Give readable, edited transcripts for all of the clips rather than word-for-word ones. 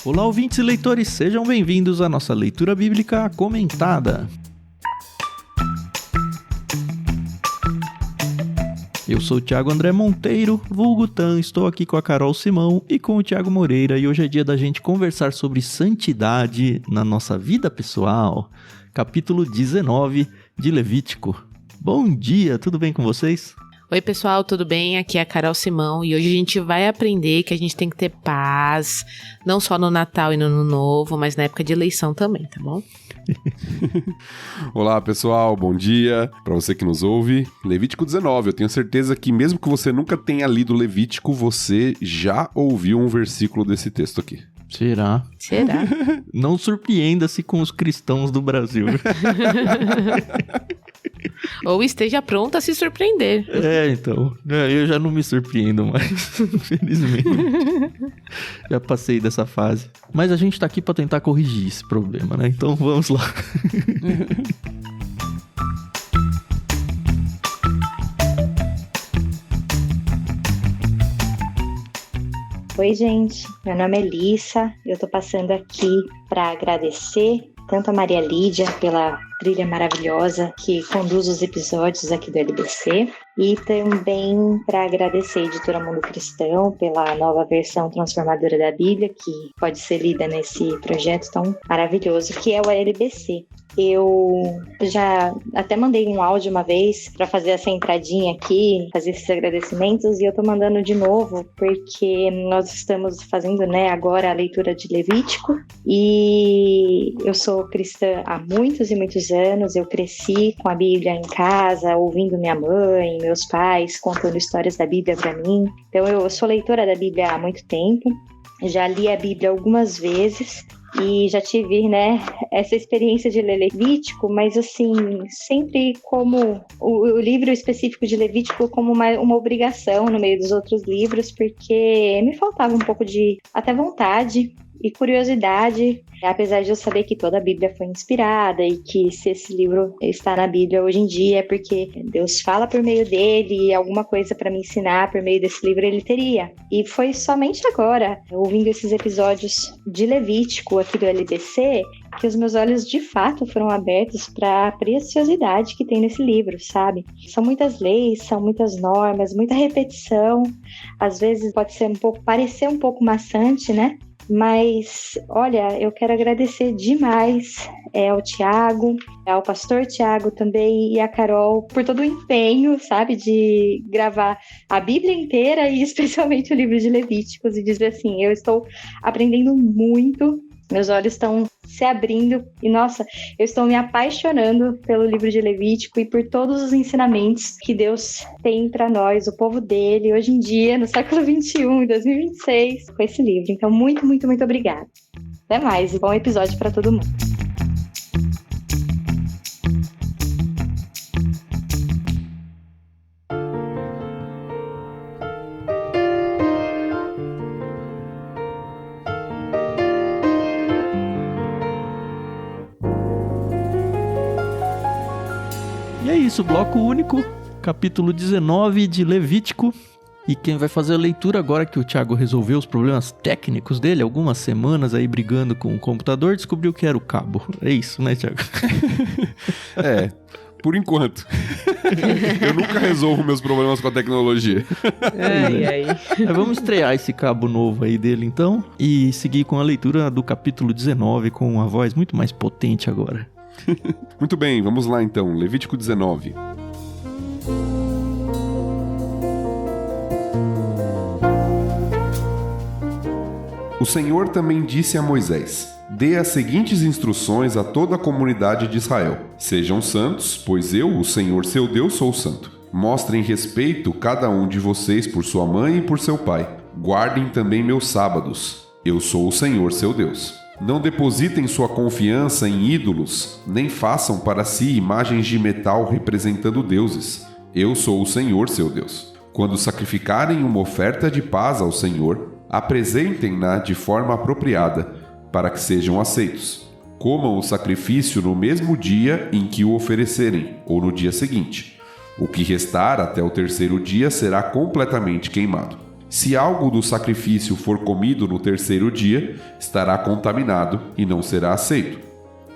Olá, ouvintes e leitores, sejam bem-vindos à nossa leitura bíblica comentada. Eu sou o Thiago André Monteiro, vulgo Tan, estou aqui com a Carol Simão e com o Thiago Moreira, e hoje é dia da gente conversar sobre santidade na nossa vida pessoal, capítulo 19 de Levítico. Bom dia, tudo bem com vocês? Oi pessoal, tudo bem? Aqui é a Carol Simão e hoje a gente vai aprender que a gente tem que ter paz, não só no Natal e no Ano Novo, mas na época de eleição também, tá bom? Olá pessoal, bom dia para você que nos ouve. Levítico 19, eu tenho certeza que mesmo que você nunca tenha lido Levítico, você já ouviu um versículo desse texto aqui. Será? Não surpreenda-se com os cristãos do Brasil. Ou esteja pronto a se surpreender. Então. Eu já não me surpreendo mais, infelizmente. Já passei dessa fase. Mas a gente tá aqui pra tentar corrigir esse problema, né? Então vamos lá. Oi, gente. Meu nome é Lissa. Eu tô passando aqui para agradecer tanto a Maria Lídia pela trilha maravilhosa que conduz os episódios aqui do LBC e também para agradecer a Editora Mundo Cristão pela nova versão transformadora da Bíblia que pode ser lida nesse projeto tão maravilhoso que é o LBC. Eu já até mandei um áudio uma vez para fazer essa entradinha aqui, fazer esses agradecimentos, e eu tô mandando de novo porque nós estamos fazendo, agora a leitura de Levítico, e eu sou cristã há muitos e muitos anos. Eu cresci com a Bíblia em casa, ouvindo minha mãe, meus pais contando histórias da Bíblia para mim. Então eu sou leitora da Bíblia há muito tempo, já li a Bíblia algumas vezes, e já tive, essa experiência de ler Levítico, mas assim, sempre como o livro específico de Levítico como uma obrigação no meio dos outros livros, porque me faltava um pouco de até vontade e curiosidade, apesar de eu saber que toda a Bíblia foi inspirada e que se esse livro está na Bíblia hoje em dia é porque Deus fala por meio dele e alguma coisa para me ensinar por meio desse livro ele teria. E foi somente agora, ouvindo esses episódios de Levítico aqui do LBC, que os meus olhos de fato foram abertos para a preciosidade que tem nesse livro, sabe? São muitas leis, são muitas normas, muita repetição, às vezes pode ser parecer um pouco maçante, Mas, olha, eu quero agradecer demais ao Thiago, ao pastor Thiago também e à Carol por todo o empenho, sabe, de gravar a Bíblia inteira e especialmente o livro de Levíticos, e dizer assim, eu estou aprendendo muito, meus olhos estão se abrindo e, nossa, eu estou me apaixonando pelo livro de Levítico e por todos os ensinamentos que Deus tem para nós, o povo dele, hoje em dia, no século 21, em 2026, com esse livro. Então, muito, muito, muito obrigada. Até mais e bom episódio para todo mundo. E é isso, bloco único, capítulo 19 de Levítico. E quem vai fazer a leitura agora que o Thiago resolveu os problemas técnicos dele, algumas semanas aí brigando com o computador, descobriu que era o cabo. É isso, né, Thiago? Por enquanto. Eu nunca resolvo meus problemas com a tecnologia. Vamos estrear esse cabo novo aí dele então e seguir com a leitura do capítulo 19 com uma voz muito mais potente agora. Muito bem, vamos lá então, Levítico 19. O Senhor também disse a Moisés: dê as seguintes instruções a toda a comunidade de Israel. Sejam santos, pois eu, o Senhor seu Deus, sou santo. Mostrem respeito cada um de vocês por sua mãe e por seu pai. Guardem também meus sábados. Eu sou o Senhor seu Deus. Não depositem sua confiança em ídolos, nem façam para si imagens de metal representando deuses. Eu sou o Senhor seu Deus. Quando sacrificarem uma oferta de paz ao Senhor, apresentem-na de forma apropriada, para que sejam aceitos. Comam o sacrifício no mesmo dia em que o oferecerem, ou no dia seguinte. O que restar até o terceiro dia será completamente queimado. Se algo do sacrifício for comido no terceiro dia, estará contaminado e não será aceito.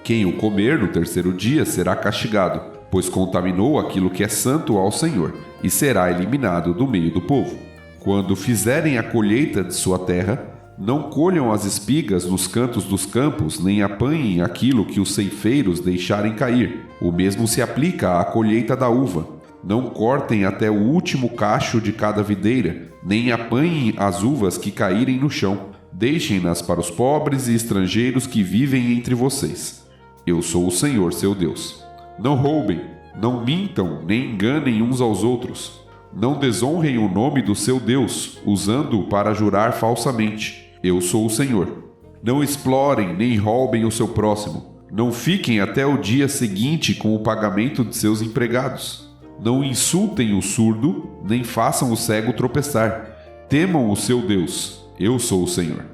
Quem o comer no terceiro dia será castigado, pois contaminou aquilo que é santo ao Senhor, e será eliminado do meio do povo. Quando fizerem a colheita de sua terra, não colham as espigas nos cantos dos campos, nem apanhem aquilo que os ceifeiros deixarem cair. O mesmo se aplica à colheita da uva. Não cortem até o último cacho de cada videira, nem apanhem as uvas que caírem no chão. Deixem-nas para os pobres e estrangeiros que vivem entre vocês. Eu sou o Senhor, seu Deus. Não roubem, não mintam, nem enganem uns aos outros. Não desonrem o nome do seu Deus, usando-o para jurar falsamente. Eu sou o Senhor. Não explorem nem roubem o seu próximo. Não fiquem até o dia seguinte com o pagamento de seus empregados. Não insultem o surdo, nem façam o cego tropeçar. Temam o seu Deus. Eu sou o Senhor.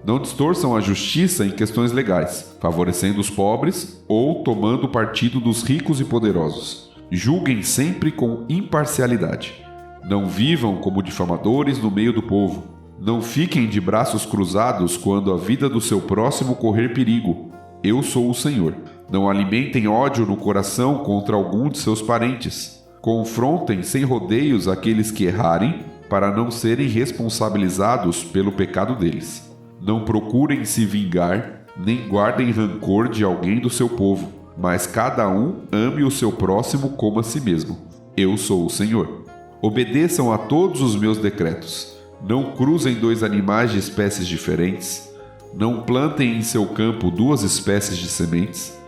Não distorçam a justiça em questões legais, favorecendo os pobres ou tomando partido dos ricos e poderosos. Julguem sempre com imparcialidade. Não vivam como difamadores no meio do povo. Não fiquem de braços cruzados quando a vida do seu próximo correr perigo. Eu sou o Senhor. Não alimentem ódio no coração contra algum de seus parentes. Confrontem sem rodeios aqueles que errarem, para não serem responsabilizados pelo pecado deles. Não procurem se vingar, nem guardem rancor de alguém do seu povo, mas cada um ame o seu próximo como a si mesmo. Eu sou o Senhor. Obedeçam a todos os meus decretos. Não cruzem 2 animais de espécies diferentes. Não plantem em seu campo 2 espécies de sementes.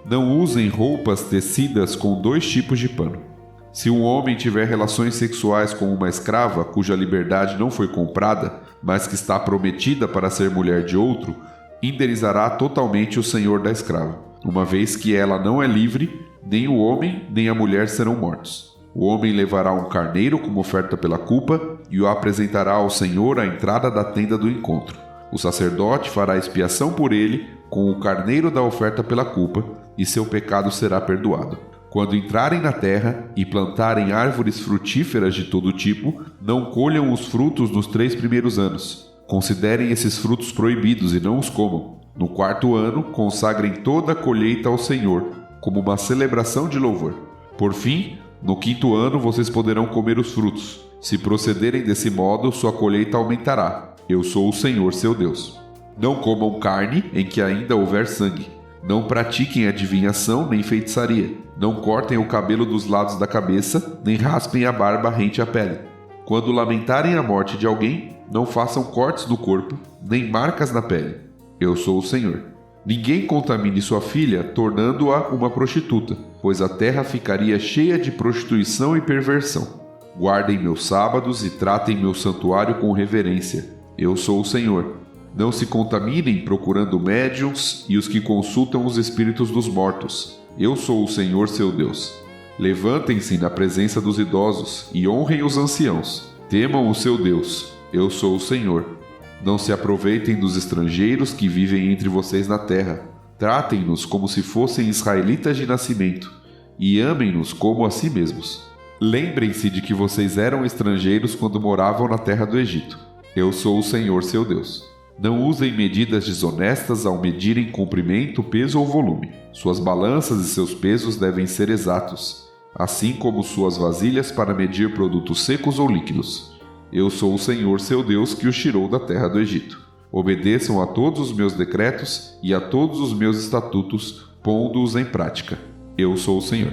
Não usem roupas tecidas com 2 tipos de pano. Se um homem tiver relações sexuais com uma escrava cuja liberdade não foi comprada, mas que está prometida para ser mulher de outro, indenizará totalmente o senhor da escrava, uma vez que ela não é livre, nem o homem nem a mulher serão mortos. O homem levará um carneiro como oferta pela culpa e o apresentará ao Senhor à entrada da tenda do encontro. O sacerdote fará expiação por ele com o carneiro da oferta pela culpa, e seu pecado será perdoado. Quando entrarem na terra e plantarem árvores frutíferas de todo tipo, não colham os frutos nos 3 primeiros anos. Considerem esses frutos proibidos e não os comam. No 4º ano, consagrem toda a colheita ao Senhor, como uma celebração de louvor. Por fim, no 5º ano vocês poderão comer os frutos. Se procederem desse modo, sua colheita aumentará. Eu sou o Senhor, seu Deus. Não comam carne em que ainda houver sangue. Não pratiquem adivinhação nem feitiçaria. Não cortem o cabelo dos lados da cabeça, nem raspem a barba rente à pele. Quando lamentarem a morte de alguém, não façam cortes no corpo, nem marcas na pele. Eu sou o Senhor. Ninguém contamine sua filha, tornando-a uma prostituta, pois a terra ficaria cheia de prostituição e perversão. Guardem meus sábados e tratem meu santuário com reverência. Eu sou o Senhor. Não se contaminem procurando médiuns e os que consultam os espíritos dos mortos. Eu sou o Senhor, seu Deus. Levantem-se na presença dos idosos e honrem os anciãos. Temam o seu Deus. Eu sou o Senhor. Não se aproveitem dos estrangeiros que vivem entre vocês na terra. Tratem-nos como se fossem israelitas de nascimento e amem-nos como a si mesmos. Lembrem-se de que vocês eram estrangeiros quando moravam na terra do Egito. Eu sou o Senhor, seu Deus. Não usem medidas desonestas ao medirem comprimento, peso ou volume. Suas balanças e seus pesos devem ser exatos, assim como suas vasilhas para medir produtos secos ou líquidos. Eu sou o Senhor, seu Deus, que os tirou da terra do Egito. Obedeçam a todos os meus decretos e a todos os meus estatutos, pondo-os em prática. Eu sou o Senhor.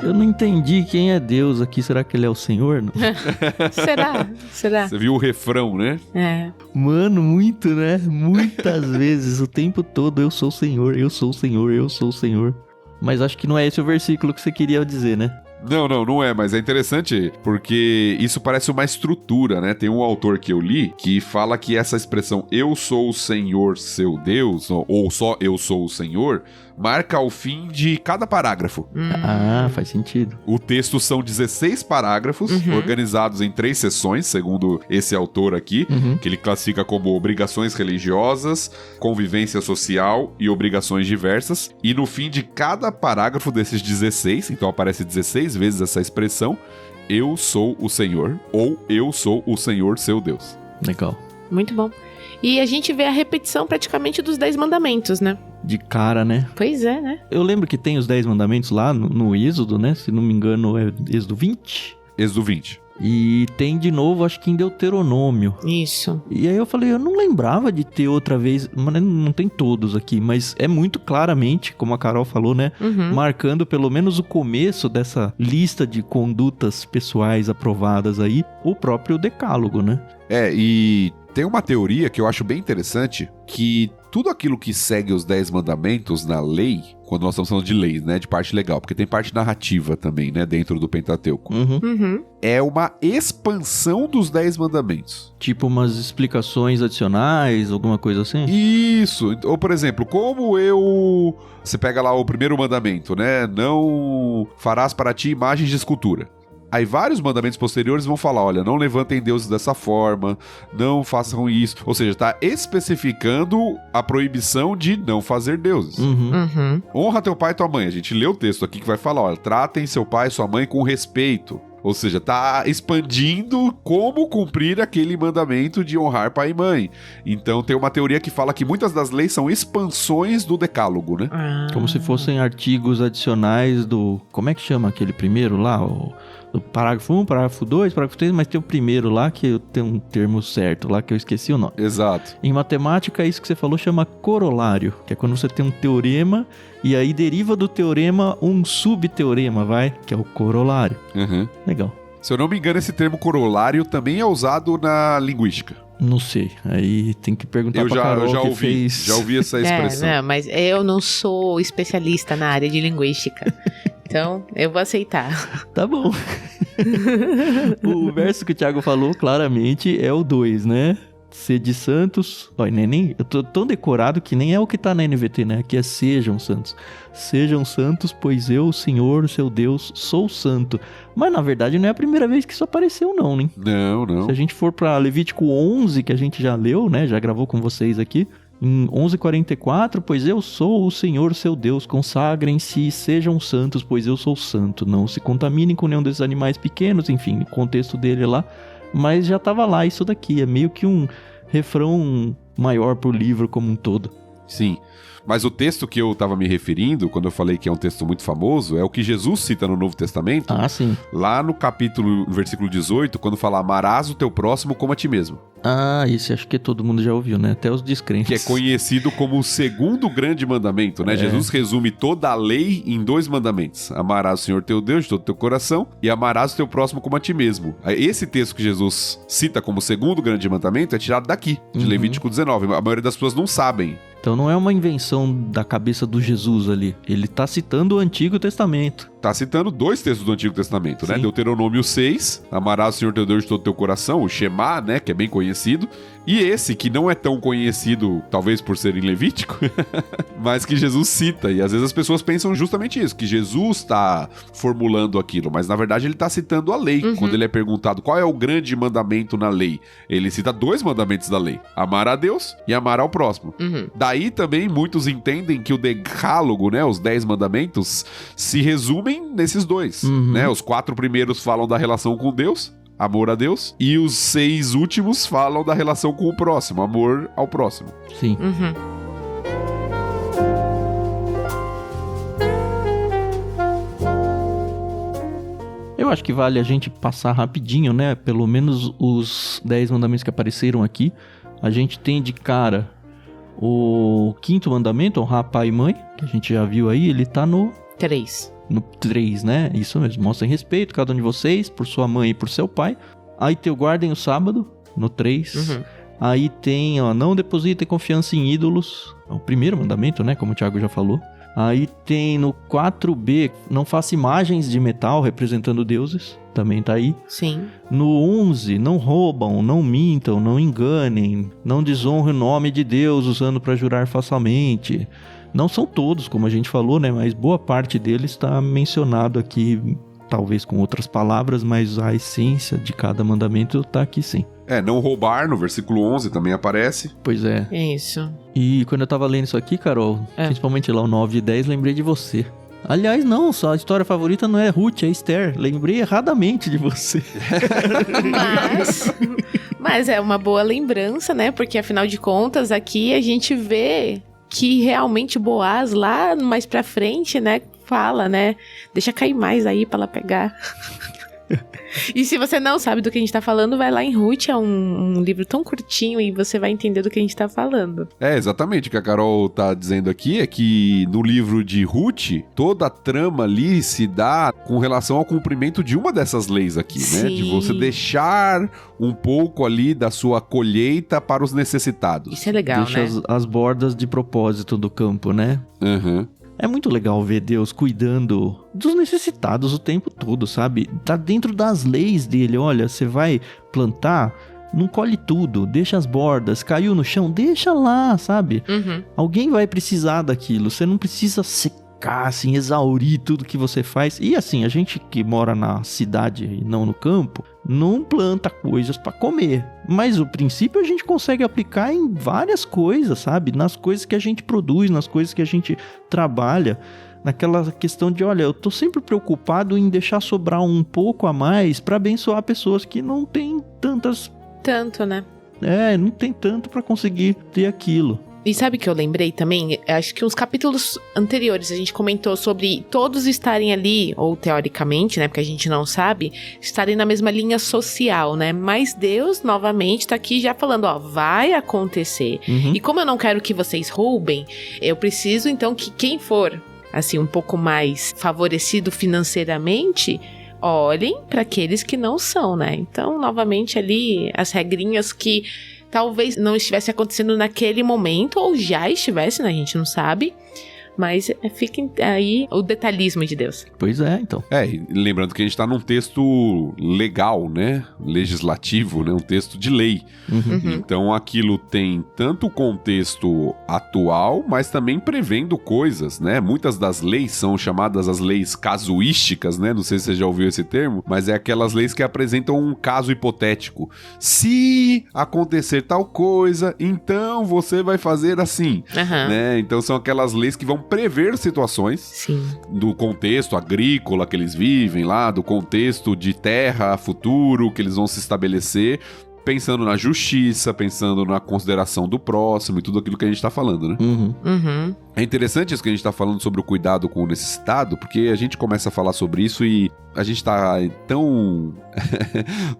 Eu não entendi quem é Deus aqui. Será que ele é o Senhor? Não? Será? Você viu o refrão, né? É. Mano, muito, né? Muitas vezes, o tempo todo, eu sou o Senhor, eu sou o Senhor, eu sou o Senhor. Mas acho que não é esse o versículo que você queria dizer, né? Não é, mas é interessante porque isso parece uma estrutura, né? Tem um autor que eu li que fala que essa expressão eu sou o Senhor seu Deus, ou só eu sou o Senhor, marca o fim de cada parágrafo. Ah, faz sentido. O texto são 16 parágrafos, organizados em 3 seções, segundo esse autor aqui, que ele classifica como obrigações religiosas, convivência social e obrigações diversas. E no fim de cada parágrafo desses 16, então aparece 16 vezes essa expressão, eu sou o Senhor, ou eu sou o Senhor seu Deus. Legal. Muito bom. E a gente vê a repetição praticamente dos 10 mandamentos, né? De cara, né? Pois é, né? Eu lembro que tem os 10 mandamentos lá no Êxodo, né? Se não me engano, é Êxodo 20. Êxodo 20. E tem de novo, acho que em Deuteronômio. Isso. E aí eu falei, eu não lembrava de ter outra vez, mas não tem todos aqui, mas é muito claramente, como a Carol falou, né? Marcando pelo menos o começo dessa lista de condutas pessoais aprovadas aí, o próprio decálogo, né? E tem uma teoria que eu acho bem interessante, que tudo aquilo que segue os 10 mandamentos na lei, quando nós estamos falando de leis, né, de parte legal, porque tem parte narrativa também, né, dentro do Pentateuco, é uma expansão dos 10 mandamentos. Tipo umas explicações adicionais, alguma coisa assim? Isso, ou por exemplo, você pega lá o primeiro mandamento, né, não farás para ti imagens de escultura. Aí vários mandamentos posteriores vão falar, olha, não levantem deuses dessa forma, não façam isso. Ou seja, está especificando a proibição de não fazer deuses. Honra teu pai e tua mãe. A gente lê o texto aqui que vai falar, olha, tratem seu pai e sua mãe com respeito. Ou seja, tá expandindo como cumprir aquele mandamento de honrar pai e mãe. Então tem uma teoria que fala que muitas das leis são expansões do decálogo, né? Como se fossem artigos adicionais do... Como é que chama aquele primeiro lá? Do parágrafo 1, parágrafo 2, parágrafo 3, mas tem o primeiro lá que tem um termo certo lá que eu esqueci o nome. Exato. Em matemática, isso que você falou chama corolário, que é quando você tem um teorema e aí deriva do teorema um subteorema, que é o corolário. Legal. Se eu não me engano, esse termo corolário também é usado na linguística. Não sei, aí tem que perguntar pra Carol eu já que ouvi, fez... já ouvi essa expressão. Não, mas eu não sou especialista na área de linguística. Então, eu vou aceitar. Tá bom. O verso que o Thiago falou claramente é o 2, né? Sede santos. Olha, eu tô tão decorado que nem é o que tá na NVT, né? Aqui é sejam santos. Sejam santos, pois eu, o Senhor, seu Deus, sou santo. Mas na verdade não é a primeira vez que isso apareceu, não, né? Não. Se a gente for pra Levítico 11, que a gente já leu, né? Já gravou com vocês aqui. Em 11:44, pois eu sou o Senhor seu Deus, consagrem-se e sejam santos, pois eu sou santo. Não se contaminem com nenhum desses animais pequenos, enfim, o contexto dele lá. Mas já tava lá isso daqui, é meio que um refrão maior pro livro como um todo. Sim, mas o texto que eu estava me referindo, quando eu falei que é um texto muito famoso, é o que Jesus cita no Novo Testamento. Ah, sim. Lá no capítulo, versículo 18, quando fala, amarás o teu próximo como a ti mesmo. Ah, esse acho que todo mundo já ouviu, né? Até os descrentes. Que é conhecido como o segundo grande mandamento, né? Jesus resume toda a lei em 2 mandamentos. Amarás o Senhor teu Deus de todo o teu coração e amarás o teu próximo como a ti mesmo. Esse texto que Jesus cita como segundo grande mandamento é tirado daqui, de Levítico 19. A maioria das pessoas não sabem. Então não é uma invenção da cabeça do Jesus ali. Ele tá citando o Antigo Testamento. Tá citando 2 textos do Antigo Testamento, Sim. né? Deuteronômio 6, amarás o Senhor teu Deus de todo o teu coração, o Shema, né? Que é bem conhecido. E esse, que não é tão conhecido, talvez por ser em Levítico, mas que Jesus cita. E às vezes as pessoas pensam justamente isso, que Jesus tá formulando aquilo, mas na verdade ele tá citando a lei. Quando ele é perguntado qual é o grande mandamento na lei, ele cita 2 mandamentos da lei: amar a Deus e amar ao próximo. Daí também muitos entendem que o decálogo, né? Os 10 mandamentos se resumem nesses 2, né? Os 4 primeiros falam da relação com Deus, amor a Deus, e os 6 últimos falam da relação com o próximo, amor ao próximo. Sim. Eu acho que vale a gente passar rapidinho, né? Pelo menos os 10 mandamentos que apareceram aqui. A gente tem de cara o 5º mandamento, honrar pai e mãe, que a gente já viu aí, ele tá no 3. No 3, né? Isso mesmo. Mostrem respeito, cada um de vocês, por sua mãe e por seu pai. Aí tem o guardem o sábado, no 3. Aí tem, não depositem confiança em ídolos. É o primeiro mandamento, né? Como o Thiago já falou. Aí tem no 4b, não faça imagens de metal representando deuses, também tá aí. Sim. No 11, não roubam, não mintam, não enganem, não desonrem o nome de Deus usando para jurar falsamente. Não são todos, como a gente falou, né? Mas boa parte deles está mencionado aqui, talvez com outras palavras, mas a essência de cada mandamento tá aqui sim. Não roubar, no versículo 11 também aparece. Pois é. Isso. E quando eu tava lendo isso aqui, Carol, principalmente lá o 9 e 10, lembrei de você. Aliás, não, sua história favorita não é Ruth, é Esther. Lembrei erradamente de você. Mas é uma boa lembrança, né? Porque afinal de contas, aqui a gente vê que realmente Boaz lá mais pra frente, né? Fala, né? Deixa cair mais aí pra ela pegar. E se você não sabe do que a gente tá falando, vai lá em Ruth, é um livro tão curtinho e você vai entender do que a gente tá falando. Exatamente, o que a Carol tá dizendo aqui é que no livro de Ruth, toda a trama ali se dá com relação ao cumprimento de uma dessas leis aqui, né? De você deixar um pouco ali da sua colheita para os necessitados. Isso é legal, Deixa né? as bordas de propósito do campo, né? É muito legal ver Deus cuidando dos necessitados o tempo todo, sabe? Tá dentro das leis dele. Olha, você vai plantar, não colhe tudo, deixa as bordas, caiu no chão, deixa lá, sabe? Alguém vai precisar daquilo, você não precisa secar, assim, exaurir tudo que você faz. E assim, a gente que mora na cidade e não no campo, não planta coisas pra comer. Mas o princípio a gente consegue aplicar em várias coisas, sabe? Nas coisas que a gente produz, nas coisas que a gente trabalha. Naquela questão de, olha, eu tô sempre preocupado em deixar sobrar um pouco a mais pra abençoar pessoas que não têm Tanto, né? não tem tanto pra conseguir ter aquilo. E sabe o que eu lembrei também? Acho que uns capítulos anteriores a gente comentou sobre todos estarem ali, ou teoricamente, né, porque a gente não sabe, estarem na mesma linha social, né? Mas Deus, novamente, tá aqui já falando, ó, vai acontecer. E como eu não quero que vocês roubem, eu preciso, então, que quem for, assim, um pouco mais favorecido financeiramente, olhem para aqueles que não são, né? Então, novamente, ali, as regrinhas que talvez não estivesse acontecendo naquele momento, ou já estivesse, né? A gente não sabe. Mas fica aí o detalhismo de Deus. Pois é, então. E lembrando que a gente tá num texto legal, né? Legislativo, né? Um texto de lei. Então aquilo tem tanto o contexto atual, mas também prevendo coisas, né? Muitas das leis são chamadas as leis casuísticas, né? Não sei se você já ouviu esse termo, mas é aquelas leis que apresentam um caso hipotético. Se acontecer tal coisa, então você vai fazer assim, né? Então são aquelas leis que vão prever situações do contexto agrícola que eles vivem lá, do contexto de terra futuro que eles vão se estabelecer, pensando na justiça, pensando na consideração do próximo e tudo aquilo que a gente tá falando, né? É interessante isso que a gente tá falando sobre o cuidado com o necessitado, porque a gente começa a falar sobre isso e a gente tá tão...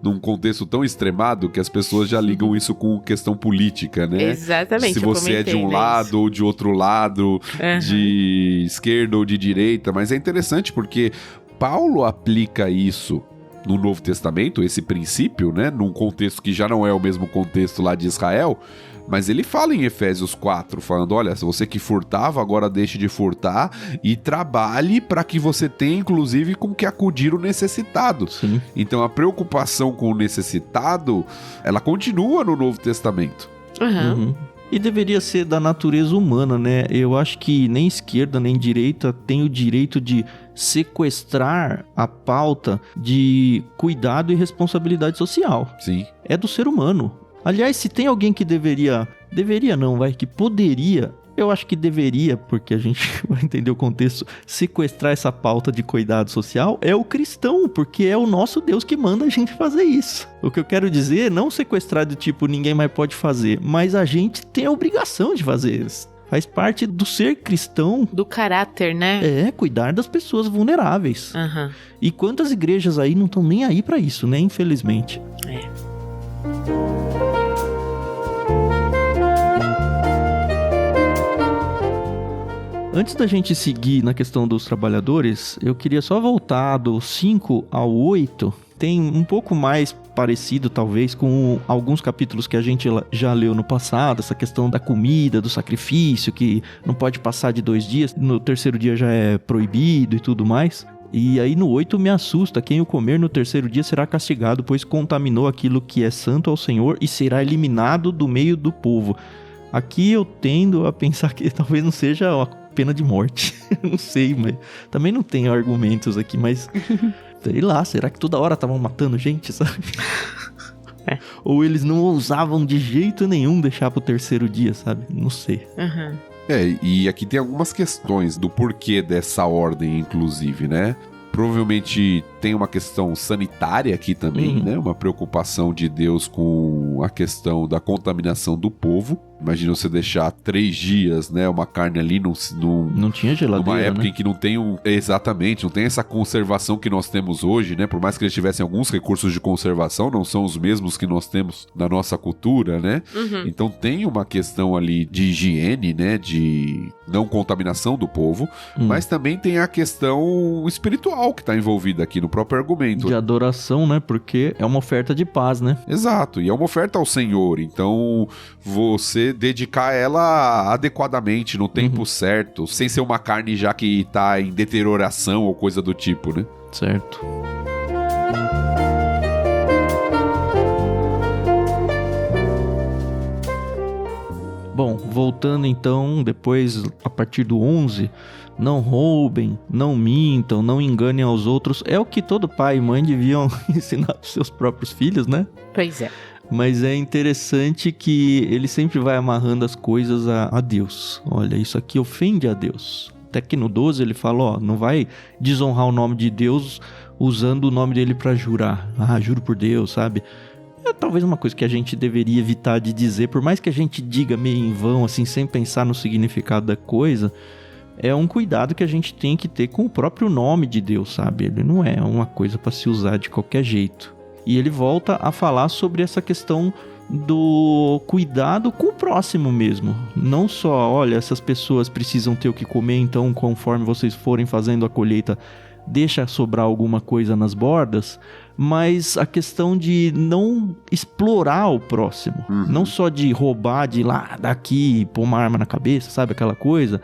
num contexto tão extremado que as pessoas já ligam isso com questão política, né? Exatamente. Se você é de um lado ou de outro lado, de esquerda ou de direita, mas é interessante porque Paulo aplica isso no Novo Testamento, esse princípio, né, num contexto que já não é o mesmo contexto lá de Israel, mas ele fala em Efésios 4, falando, olha, se você que furtava, agora deixe de furtar e trabalhe para que você tenha, inclusive, com que acudir o necessitado. Sim. Então, a preocupação com o necessitado, ela continua no Novo Testamento. E deveria ser da natureza humana, né? Eu acho que nem esquerda nem direita tem o direito de sequestrar a pauta de cuidado e responsabilidade social. Sim. É do ser humano. Aliás, se tem alguém que que poderia, eu acho que deveria, porque a gente vai entender o contexto, sequestrar essa pauta de cuidado social, é o cristão, porque é o nosso Deus que manda a gente fazer isso. O que eu quero dizer, não sequestrar do tipo, ninguém mais pode fazer, mas a gente tem a obrigação de fazer isso. Faz parte do ser cristão. Do caráter, né? Cuidar das pessoas vulneráveis. E quantas igrejas aí não estão nem aí pra isso, né? Infelizmente. Antes da gente seguir na questão dos trabalhadores, eu queria só voltar do 5 ao 8. Tem um pouco mais parecido, talvez, com alguns capítulos que a gente já leu no passado, essa questão da comida, do sacrifício, que não pode passar de 2 dias, no terceiro dia já é proibido e tudo mais. E aí no 8 me assusta, quem o comer no terceiro dia será castigado, pois contaminou aquilo que é santo ao Senhor e será eliminado do meio do povo. Aqui eu tendo a pensar que talvez não seja a pena de morte, não sei, mas também não tenho argumentos aqui, mas sei lá, será que toda hora estavam matando gente, sabe? Ou eles não ousavam de jeito nenhum deixar pro terceiro dia, sabe? Não sei. E aqui tem algumas questões do porquê dessa ordem, inclusive, né? Provavelmente tem uma questão sanitária aqui também, né? Uma preocupação de Deus com a questão da contaminação do povo. Imagina você deixar 3 dias, né? Uma carne ali não tinha geladeira, numa época, né? Em que não tem exatamente, não tem essa conservação que nós temos hoje, né? Por mais que eles tivessem alguns recursos de conservação, não são os mesmos que nós temos na nossa cultura, né? Então tem uma questão ali de higiene, né? De não contaminação do povo, mas também tem a questão espiritual que está envolvida aqui no próprio argumento. De adoração, né? Porque é uma oferta de paz, né? Exato, e é uma oferta ao Senhor, então você dedicar ela adequadamente, no tempo certo, sem ser uma carne já que tá em deterioração ou coisa do tipo, né? Certo. Bom, voltando então, depois, a partir do 11, não roubem, não mintam, não enganem aos outros. É o que todo pai e mãe deviam ensinar aos seus próprios filhos, né? Pois é. Mas é interessante que ele sempre vai amarrando as coisas a Deus. Olha, isso aqui ofende a Deus. Até que no 12 ele fala, ó, não vai desonrar o nome de Deus usando o nome dele pra jurar. Ah, juro por Deus, sabe? É talvez uma coisa que a gente deveria evitar de dizer, por mais que a gente diga meio em vão, assim, sem pensar no significado da coisa, é um cuidado que a gente tem que ter com o próprio nome de Deus, sabe? Ele não é uma coisa pra se usar de qualquer jeito. E ele volta a falar sobre essa questão do cuidado com o próximo mesmo. Não só, olha, essas pessoas precisam ter o que comer, então conforme vocês forem fazendo a colheita, deixa sobrar alguma coisa nas bordas, mas a questão de não explorar o próximo. Não só de roubar, de ir lá, daqui, pôr uma arma na cabeça, sabe, aquela coisa,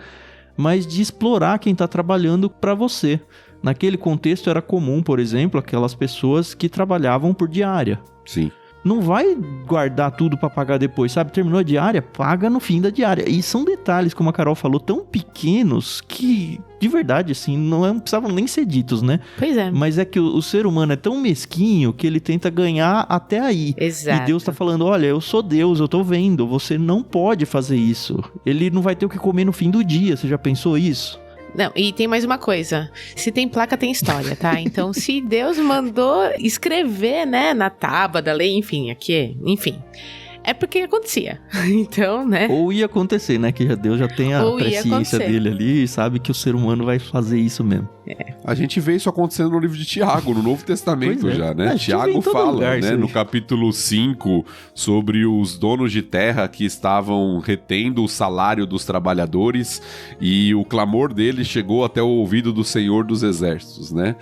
mas de explorar quem está trabalhando para você. Naquele contexto era comum, por exemplo, aquelas pessoas que trabalhavam por diária. Sim. Não vai guardar tudo pra pagar depois, sabe? Terminou a diária, paga no fim da diária. E são detalhes, como a Carol falou, tão pequenos que, de verdade, assim, não precisavam nem ser ditos, né? Pois é. Mas é que o ser humano é tão mesquinho que ele tenta ganhar até aí. Exato. E Deus tá falando, olha, eu sou Deus, eu tô vendo, você não pode fazer isso. Ele não vai ter o que comer no fim do dia, você já pensou isso? Não, e tem mais uma coisa. Se tem placa, tem história, tá? Então, se Deus mandou escrever, né, na tábua da lei, enfim, é porque acontecia. Então, né? Ou ia acontecer, né? Que Deus já tem a presciência dele ali e sabe que o ser humano vai fazer isso mesmo. A gente vê isso acontecendo no livro de Tiago, no Novo Testamento já, né? Tiago fala, lugar, né, no capítulo 5, sobre os donos de terra que estavam retendo o salário dos trabalhadores e o clamor deles chegou até o ouvido do Senhor dos Exércitos, né?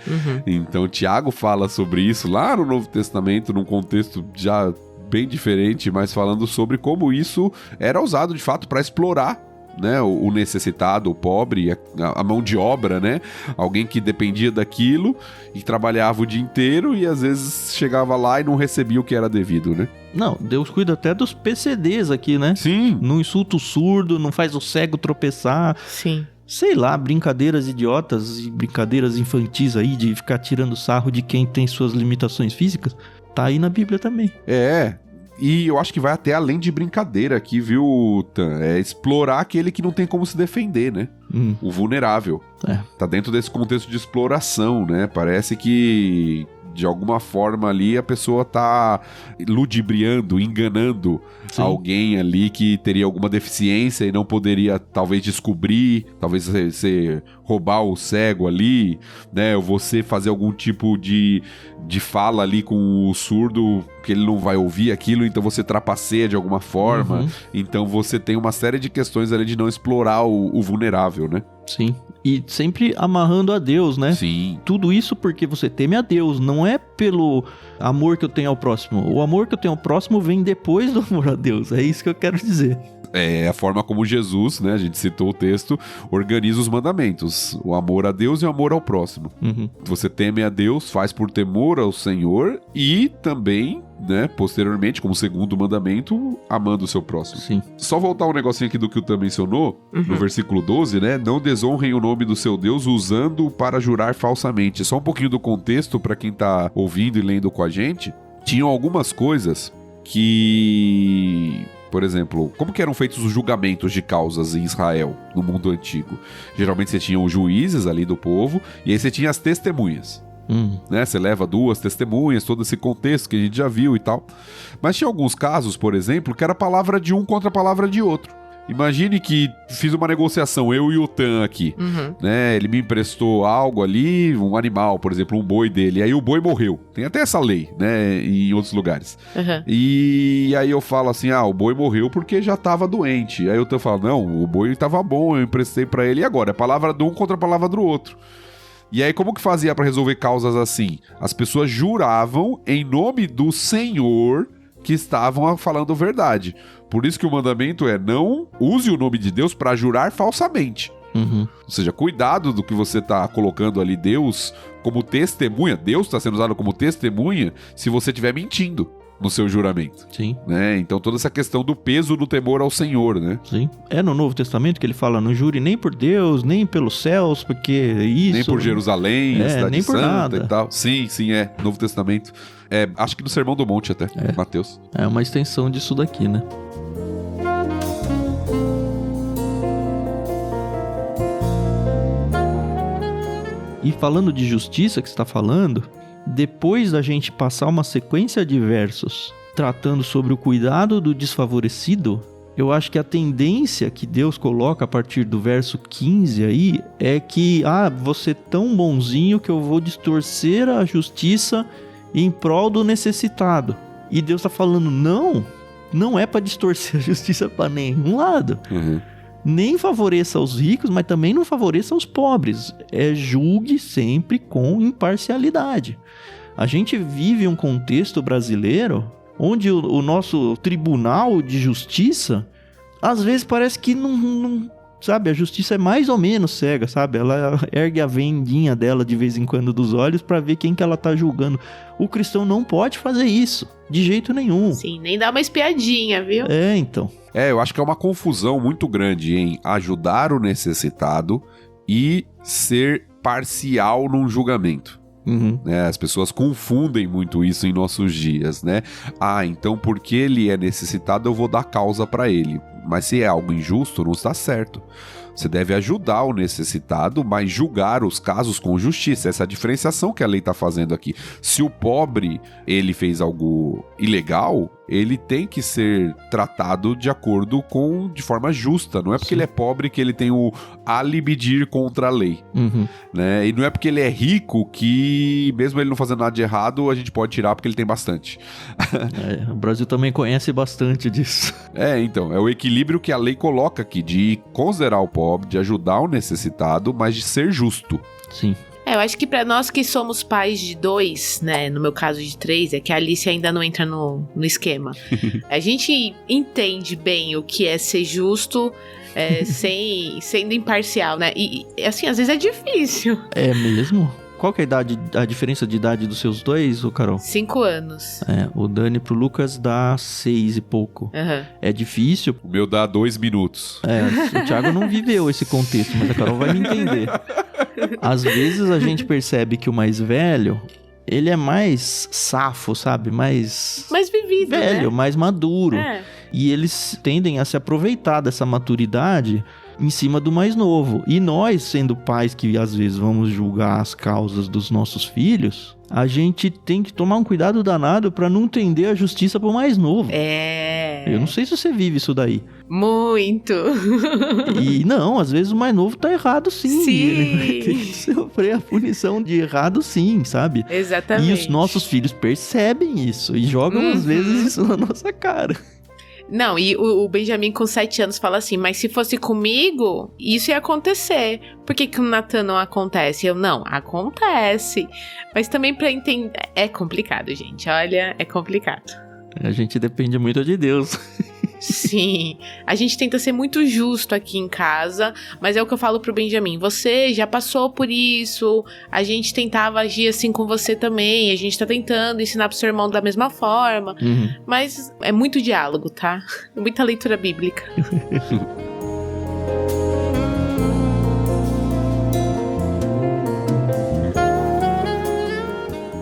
Então, Tiago fala sobre isso lá no Novo Testamento, num contexto já bem diferente, mas falando sobre como isso era usado de fato para explorar, né, o necessitado, o pobre, a mão de obra, né? Alguém que dependia daquilo e trabalhava o dia inteiro e às vezes chegava lá e não recebia o que era devido, né? Não, Deus cuida até dos PCDs aqui, né? Sim. Não insulta o surdo, não faz o cego tropeçar. Sim. Sei lá, brincadeiras idiotas e brincadeiras infantis aí de ficar tirando sarro de quem tem suas limitações físicas. Tá aí na Bíblia também. E eu acho que vai até além de brincadeira aqui, viu, Tan? É explorar aquele que não tem como se defender, né? O vulnerável. Tá dentro desse contexto de exploração, né? Parece que, de alguma forma ali, a pessoa tá ludibriando, enganando alguém ali que teria alguma deficiência e não poderia, talvez, descobrir, talvez você roubar o cego ali, né? Ou você fazer algum tipo de fala ali com o surdo que ele não vai ouvir aquilo, então você trapaceia de alguma forma. Então você tem uma série de questões ali de não explorar o vulnerável, né? Sim. E sempre amarrando a Deus, né? Sim. Tudo isso porque você teme a Deus, não é pelo amor que eu tenho ao próximo. O amor que eu tenho ao próximo vem depois do amor a Deus. É isso que eu quero dizer. É a forma como Jesus, né, a gente citou o texto, organiza os mandamentos. O amor a Deus e o amor ao próximo. Uhum. Você teme a Deus, faz por temor ao Senhor e também, né, posteriormente, como segundo mandamento, amando o seu próximo. Sim. Só voltar um negocinho aqui do que o Tam mencionou, no versículo 12, né? Não desonrem o nome do seu Deus usando-o para jurar falsamente. Só um pouquinho do contexto para quem tá ouvindo e lendo com a gente. Tinham algumas coisas que... Por exemplo, como que eram feitos os julgamentos de causas em Israel, no mundo antigo? Geralmente você tinha os juízes ali do povo, e aí você tinha as testemunhas. Né? Você leva 2 testemunhas, todo esse contexto que a gente já viu e tal. Mas tinha alguns casos, por exemplo, que era a palavra de um contra a palavra de outro. Imagine que fiz uma negociação, eu e o Tam aqui, né? Ele me emprestou algo ali, um animal, por exemplo, um boi dele, e aí o boi morreu. Tem até essa lei, né, em outros lugares. E aí eu falo assim, o boi morreu porque já tava doente. Aí o Tam fala, não, o boi tava bom, eu emprestei pra ele, e agora? É a palavra de um contra a palavra do outro. E aí como que fazia pra resolver causas assim? As pessoas juravam em nome do Senhor que estavam falando verdade. Por isso que o mandamento é não use o nome de Deus para jurar falsamente. Ou seja, cuidado do que você está colocando ali Deus como testemunha. Deus está sendo usado como testemunha se você estiver mentindo no seu juramento. Sim. Né? Então toda essa questão do peso do temor ao Senhor, né? Sim. É no Novo Testamento que ele fala, não jure nem por Deus, nem pelos céus, porque isso... Nem por Jerusalém, a cidade nem por santa nada. e tal. Sim, é. Novo Testamento. Acho que no Sermão do Monte até, Mateus. É uma extensão disso daqui, né? E falando de justiça que você está falando, depois da gente passar uma sequência de versos tratando sobre o cuidado do desfavorecido, eu acho que a tendência que Deus coloca a partir do verso 15 aí é que, você é tão bonzinho que eu vou distorcer a justiça em prol do necessitado. E Deus está falando, não é para distorcer a justiça para nenhum lado. Nem favoreça os ricos, mas também não favoreça os pobres. Julgue sempre com imparcialidade. A gente vive um contexto brasileiro onde o nosso tribunal de justiça, às vezes parece que não sabe, a justiça é mais ou menos cega, sabe? Ela ergue a vendinha dela de vez em quando dos olhos para ver quem que ela tá julgando. O cristão não pode fazer isso, de jeito nenhum. Sim, nem dá uma espiadinha, viu? Então. Eu acho que é uma confusão muito grande em ajudar o necessitado e ser parcial num julgamento. As pessoas confundem muito isso em nossos dias, né? Então porque ele é necessitado eu vou dar causa para ele. Mas se é algo injusto, não está certo. Você deve ajudar o necessitado, mas julgar os casos com justiça. Essa é a diferenciação que a lei está fazendo aqui. Se o pobre, ele fez algo ilegal, ele tem que ser tratado de acordo de forma justa. Não é porque ele é pobre que ele tem o álibi de ir contra a lei. Né? E não é porque ele é rico que, mesmo ele não fazendo nada de errado, a gente pode tirar porque ele tem bastante. O Brasil também conhece bastante disso. Então, é o equilíbrio que a lei coloca aqui, de considerar o pobre, de ajudar o necessitado, mas de ser justo. Sim. Eu acho que pra nós que somos pais de 2, né, no meu caso de 3, é que a Alice ainda não entra no esquema. A gente entende bem o que é ser justo, sendo imparcial, né? E assim, às vezes é difícil. É mesmo? Qual que é a diferença de idade dos seus dois, Carol? 5 anos. O Dani pro Lucas dá 6 e pouco. É difícil. O meu dá 2 minutos. O Thiago não viveu esse contexto, mas a Carol vai me entender. Às vezes a gente percebe que o mais velho, ele é mais safo, sabe? Mais vivido, velho, né? mais maduro. E eles tendem a se aproveitar dessa maturidade em cima do mais novo. E nós, sendo pais que às vezes vamos julgar as causas dos nossos filhos, a gente tem que tomar um cuidado danado pra não tender a justiça pro mais novo. Eu não sei se você vive isso daí. Muito. E não, às vezes o mais novo tá errado sim. Sim. Ele vai ter que sofrer a punição de errado sim, sabe? Exatamente. E os nossos filhos percebem isso e jogam às vezes isso na nossa cara. Não, e o Benjamin com 7 anos fala assim, mas se fosse comigo, isso ia acontecer. Por que o Natan não acontece? Eu, não, acontece. Mas também pra entender... É complicado, gente. Olha, é complicado. A gente depende muito de Deus. Sim, a gente tenta ser muito justo aqui em casa, mas é o que eu falo pro Benjamin, você já passou por isso, a gente tentava agir assim com você também, a gente tá tentando ensinar pro seu irmão da mesma forma, mas é muito diálogo, tá? Muita leitura bíblica.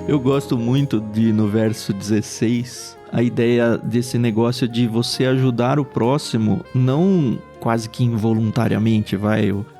Eu gosto muito de, no verso 16, a ideia desse negócio de você ajudar o próximo, não quase que involuntariamente,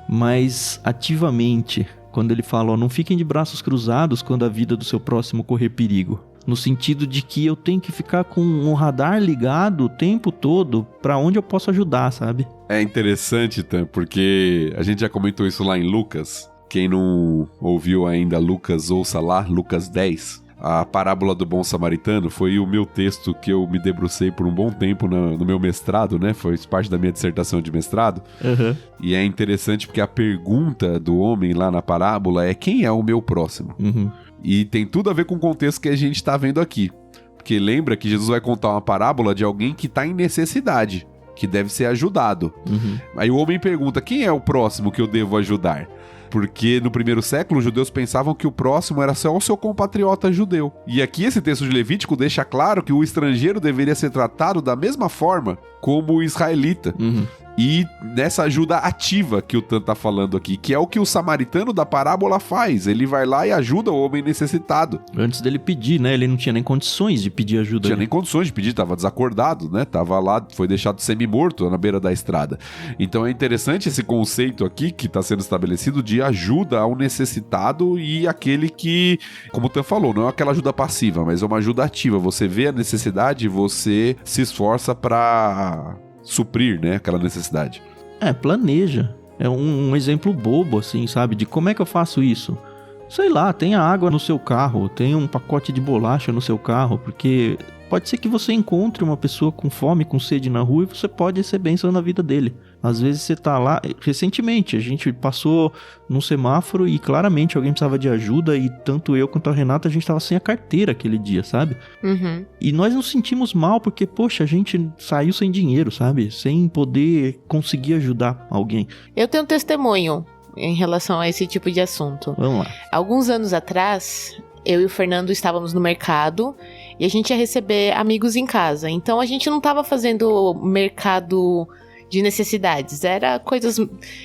mas ativamente. Quando ele fala, não fiquem de braços cruzados quando a vida do seu próximo correr perigo. No sentido de que eu tenho que ficar com um radar ligado o tempo todo pra onde eu posso ajudar, sabe? É interessante, Tan, porque a gente já comentou isso lá em Lucas. Quem não ouviu ainda Lucas, ouça lá, Lucas 10. A parábola do bom samaritano foi o meu texto que eu me debrucei por um bom tempo no meu mestrado, né? Foi parte da minha dissertação de mestrado. Uhum. E é interessante porque a pergunta do homem lá na parábola é: quem é o meu próximo? Uhum. E tem tudo a ver com o contexto que a gente está vendo aqui. Porque lembra que Jesus vai contar uma parábola de alguém que está em necessidade, que deve ser ajudado. Uhum. Aí o homem pergunta: quem é o próximo que eu devo ajudar? Porque no primeiro século, os judeus pensavam que o próximo era só o seu compatriota judeu. E aqui esse texto de Levítico deixa claro que o estrangeiro deveria ser tratado da mesma forma como o israelita. Uhum. E nessa ajuda ativa que o Tan tá falando aqui, que é o que o samaritano da parábola faz. Ele vai lá e ajuda o homem necessitado. Antes dele pedir, né? Ele não tinha nem condições de pedir ajuda. Não tinha nem condições de pedir, tava desacordado, né? Tava lá, foi deixado semi-morto na beira da estrada. Então é interessante esse conceito aqui que tá sendo estabelecido de ajuda ao necessitado e aquele que, como o Tan falou, não é aquela ajuda passiva, mas é uma ajuda ativa. Você vê a necessidade e você se esforça pra suprir, né, aquela necessidade. Planeja. É um exemplo bobo, assim, sabe? De como é que eu faço isso? Sei lá, tenha água no seu carro, tenha um pacote de bolacha no seu carro, porque pode ser que você encontre uma pessoa com fome, com sede na rua e você pode ser bênção na vida dele. Às vezes você tá lá... Recentemente, a gente passou num semáforo e claramente alguém precisava de ajuda e tanto eu quanto a Renata, a gente tava sem a carteira aquele dia, sabe? Uhum. E nós nos sentimos mal porque, poxa, a gente saiu sem dinheiro, sabe? Sem poder conseguir ajudar alguém. Eu tenho um testemunho em relação a esse tipo de assunto. Vamos lá. Alguns anos atrás, eu e o Fernando estávamos no mercado e a gente ia receber amigos em casa. Então a gente não estava fazendo mercado de necessidades, era coisas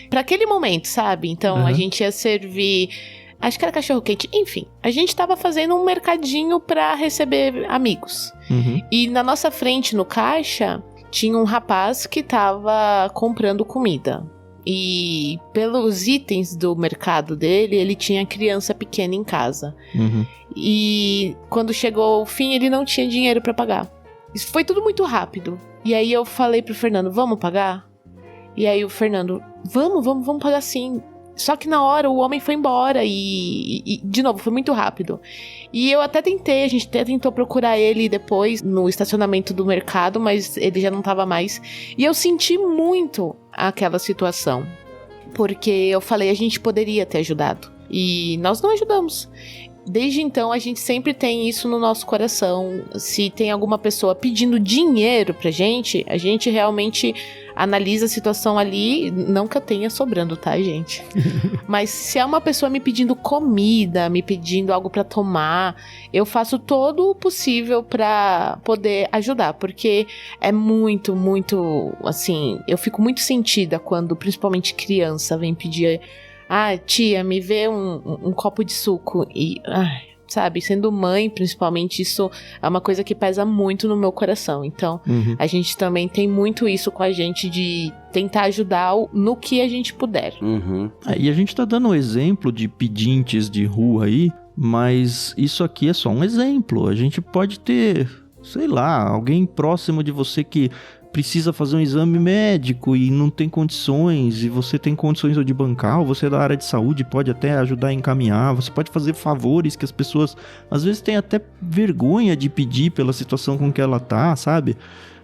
para aquele momento, sabe? Então a gente ia servir, acho que era cachorro quente, enfim, a gente tava fazendo um mercadinho para receber amigos. Uhum. E na nossa frente, no caixa, tinha um rapaz que tava comprando comida. E pelos itens do mercado dele, ele tinha criança pequena em casa. Uhum. E quando chegou o fim, ele não tinha dinheiro pra pagar. Isso foi tudo muito rápido. E aí eu falei pro Fernando, vamos pagar? E aí o Fernando, vamos pagar sim. Só que na hora o homem foi embora e de novo, foi muito rápido. E eu até tentei, a gente até tentou procurar ele depois no estacionamento do mercado, mas ele já não tava mais. E eu senti muito aquela situação, porque eu falei, a gente poderia ter ajudado. E nós não ajudamos. Desde então, a gente sempre tem isso no nosso coração. Se tem alguma pessoa pedindo dinheiro pra gente, a gente realmente analisa a situação ali. Não que eu tenha sobrando, tá, gente? Mas se é uma pessoa me pedindo comida, me pedindo algo pra tomar, eu faço todo o possível pra poder ajudar. Porque é muito, muito, assim, eu fico muito sentida quando, principalmente criança, vem pedir... tia, me vê um copo de suco. E, sabe, sendo mãe, principalmente, isso é uma coisa que pesa muito no meu coração. Então, a gente também tem muito isso com a gente de tentar ajudar no que a gente puder. Uhum. E a gente tá dando um exemplo de pedintes de rua aí, mas isso aqui é só um exemplo. A gente pode ter, sei lá, alguém próximo de você que precisa fazer um exame médico e não tem condições, e você tem condições de bancar, ou você é da área de saúde, pode até ajudar a encaminhar, você pode fazer favores que as pessoas, às vezes, têm até vergonha de pedir pela situação com que ela tá, sabe?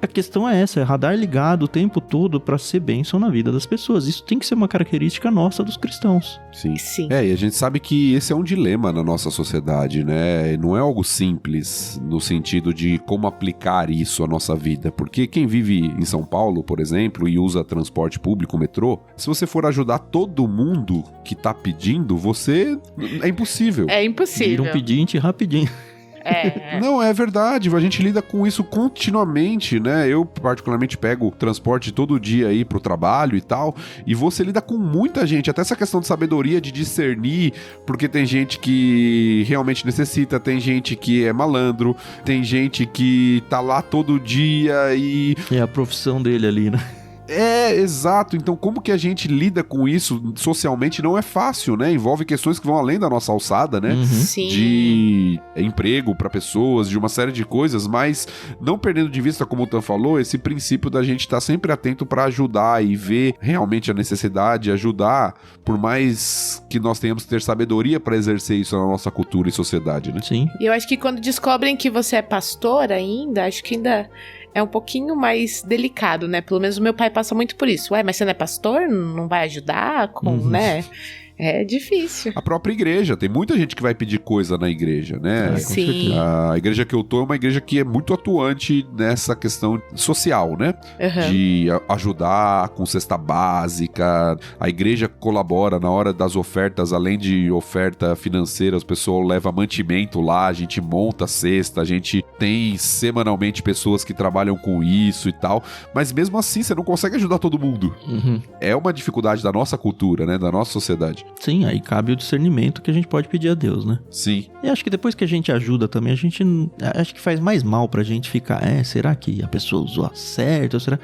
A questão é essa, é radar ligado o tempo todo pra ser bênção na vida das pessoas. Isso tem que ser uma característica nossa dos cristãos. Sim. Sim. E a gente sabe que esse é um dilema na nossa sociedade, né? Não é algo simples no sentido de como aplicar isso à nossa vida. Porque quem vive em São Paulo, por exemplo, e usa transporte público, metrô, se você for ajudar todo mundo que tá pedindo, é impossível. É impossível. Vira um pedinte rapidinho. Não, é verdade, a gente lida com isso continuamente, né? Eu particularmente pego transporte todo dia aí pro trabalho e tal, e você lida com muita gente, até essa questão de sabedoria, de discernir, porque tem gente que realmente necessita, tem gente que é malandro, tem gente que tá lá todo dia e... É a profissão dele ali, né? É, exato. Então, como que a gente lida com isso socialmente não é fácil, né? Envolve questões que vão além da nossa alçada, né? Uhum. Sim. De emprego para pessoas, de uma série de coisas, mas não perdendo de vista, como o Tan falou, esse princípio da gente estar sempre atento para ajudar e ver realmente a necessidade, ajudar, por mais que nós tenhamos que ter sabedoria para exercer isso na nossa cultura e sociedade, né? Sim. E eu acho que quando descobrem que você é pastor ainda, acho que ainda é um pouquinho mais delicado, né? Pelo menos o meu pai passa muito por isso. Ué, mas você não é pastor? Não vai ajudar? Né? É difícil. A própria igreja, tem muita gente que vai pedir coisa na igreja, né? Sim. A igreja que eu tô é uma igreja que é muito atuante nessa questão social, né? Uhum. De ajudar com cesta básica. A igreja colabora na hora das ofertas, além de oferta financeira, as pessoas levam mantimento lá, a gente monta a cesta, a gente tem semanalmente pessoas que trabalham com isso e tal, mas mesmo assim você não consegue ajudar todo mundo. Uhum. É uma dificuldade da nossa cultura, né? Da nossa sociedade. Sim, aí cabe o discernimento que a gente pode pedir a Deus, né? Sim. E acho que depois que a gente ajuda também, acho que faz mais mal pra gente ficar, será que a pessoa usou certo? Ou será...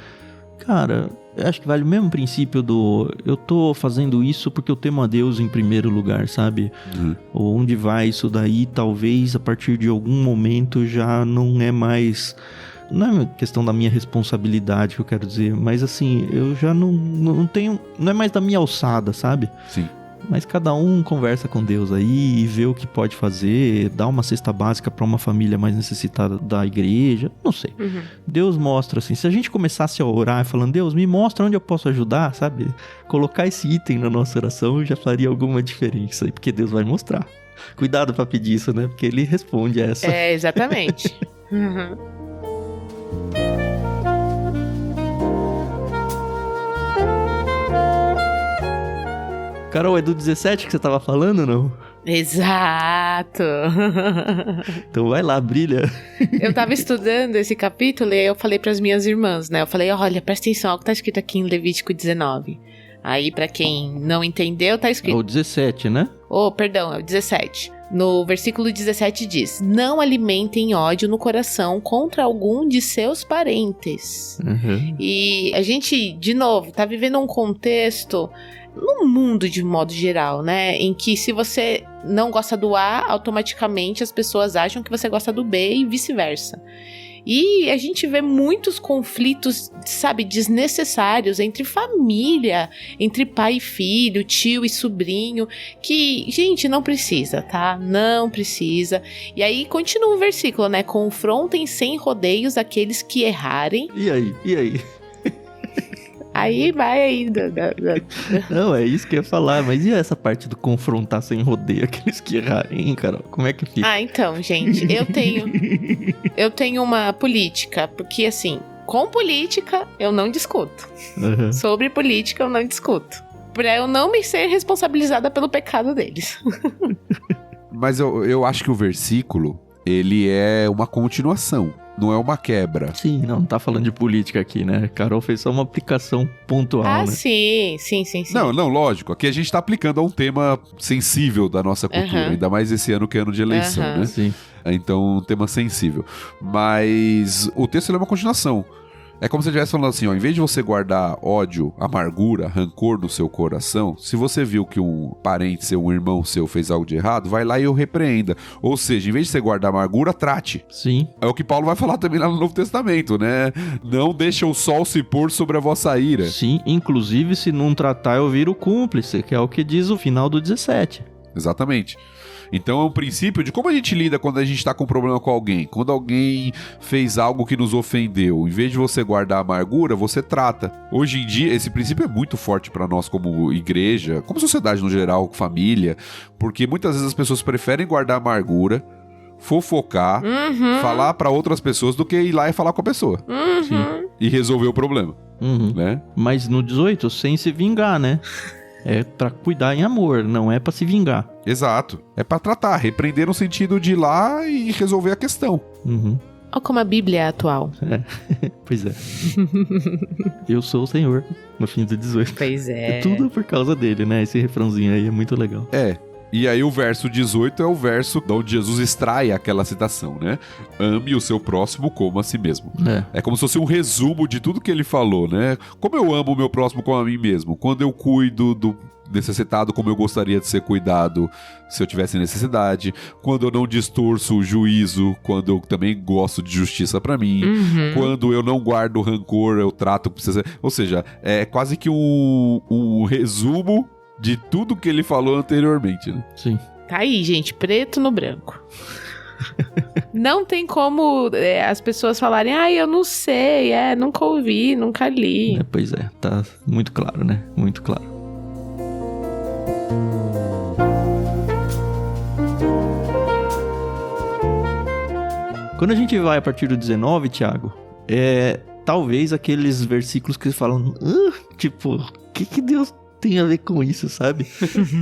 Cara, eu acho que vale o mesmo princípio eu tô fazendo isso porque eu temo a Deus em primeiro lugar, sabe? Ou onde vai isso daí, talvez a partir de algum momento já não é mais... Não é questão da minha responsabilidade que eu quero dizer, mas assim, eu já não tenho... Não é mais da minha alçada, sabe? Sim. Mas cada um conversa com Deus aí e vê o que pode fazer, dá uma cesta básica pra uma família mais necessitada da igreja, não sei. Uhum. Deus mostra, assim, se a gente começasse a orar falando, Deus, me mostra onde eu posso ajudar, sabe? Colocar esse item na nossa oração já faria alguma diferença aí, porque Deus vai mostrar. Cuidado pra pedir isso, né? Porque ele responde a essa. É, exatamente. Uhum. Carol, é do 17 que você tava falando, não? Exato. Então vai lá, brilha. Eu tava estudando esse capítulo e aí eu falei pras minhas irmãs, né? Eu falei, olha, presta atenção, olha o que tá escrito aqui em Levítico 19. Aí, pra quem não entendeu, tá É escrito... o 17, né? Perdão, é o 17. No versículo 17 diz, não alimentem ódio no coração contra algum de seus parentes. Uhum. E a gente, de novo, tá vivendo um contexto... no mundo de modo geral, né? Em que se você não gosta do A, automaticamente as pessoas acham que você gosta do B e vice-versa. E a gente vê muitos conflitos, sabe, desnecessários entre família, entre pai e filho, tio e sobrinho, que, gente, não precisa, tá? Não precisa. E aí continua o versículo, né? Confrontem sem rodeios aqueles que errarem. E aí? Aí vai aí. Não, é isso que eu ia falar, mas e essa parte do confrontar sem rodeio aqueles que errarem, hein, Carol? Como é que fica? Ah, então, gente, eu tenho uma política, porque assim, com política eu não discuto. Uhum. Sobre política eu não discuto. Pra eu não me ser responsabilizada pelo pecado deles. Mas eu acho que o versículo, ele é uma continuação. Não é uma quebra. Sim, não tá falando de política aqui, né? Carol fez só uma aplicação pontual, né? Sim. Não, lógico. Aqui a gente tá aplicando a um tema sensível da nossa cultura. Uhum. Ainda mais esse ano que é ano de eleição, Uhum. né? Sim. Então, um tema sensível. Mas o texto ele é uma continuação. É como se ele estivesse falando assim, ó, em vez de você guardar ódio, amargura, rancor no seu coração, se você viu que um parente seu, um irmão seu fez algo de errado, vai lá e o repreenda. Ou seja, em vez de você guardar amargura, trate. Sim. É o que Paulo vai falar também lá no Novo Testamento, né? Não deixa o sol se pôr sobre a vossa ira. Sim, inclusive se não tratar eu viro cúmplice, que é o que diz o final do 17. Exatamente. Então é um princípio de como a gente lida quando a gente tá com problema com alguém. Quando alguém fez algo que nos ofendeu, em vez de você guardar amargura, você trata. Hoje em dia, esse princípio é muito forte pra nós como igreja, como sociedade no geral, família, porque muitas vezes as pessoas preferem guardar amargura, fofocar, falar pra outras pessoas do que ir lá e falar com a pessoa. Sim. E resolver o problema, né? Mas no 18, sem se vingar, né? É pra cuidar em amor, não é pra se vingar. Exato. É pra tratar, repreender no sentido de ir lá e resolver a questão. Olha como a Bíblia é atual. Pois é. Eu sou o Senhor, no fim do 18. Pois é. É tudo por causa dele, né? Esse refrãozinho aí é muito legal. E aí o verso 18 é o verso de onde Jesus extrai aquela citação, né? Ame o seu próximo como a si mesmo. É como se fosse um resumo de tudo que ele falou, né? Como eu amo o meu próximo como a mim mesmo? Quando eu cuido do necessitado como eu gostaria de ser cuidado se eu tivesse necessidade. Quando eu não distorço o juízo, quando eu também gosto de justiça pra mim. Quando eu não guardo rancor, eu trato... Ou seja, é quase que um resumo de tudo que ele falou anteriormente, né? Sim. Tá aí, gente, preto no branco. Não tem como as pessoas falarem, eu não sei, nunca ouvi, nunca li. Pois é, tá muito claro, né? Muito claro. Quando a gente vai a partir do 19, Thiago, talvez aqueles versículos que falam, tipo, o que Deus tem a ver com isso, sabe?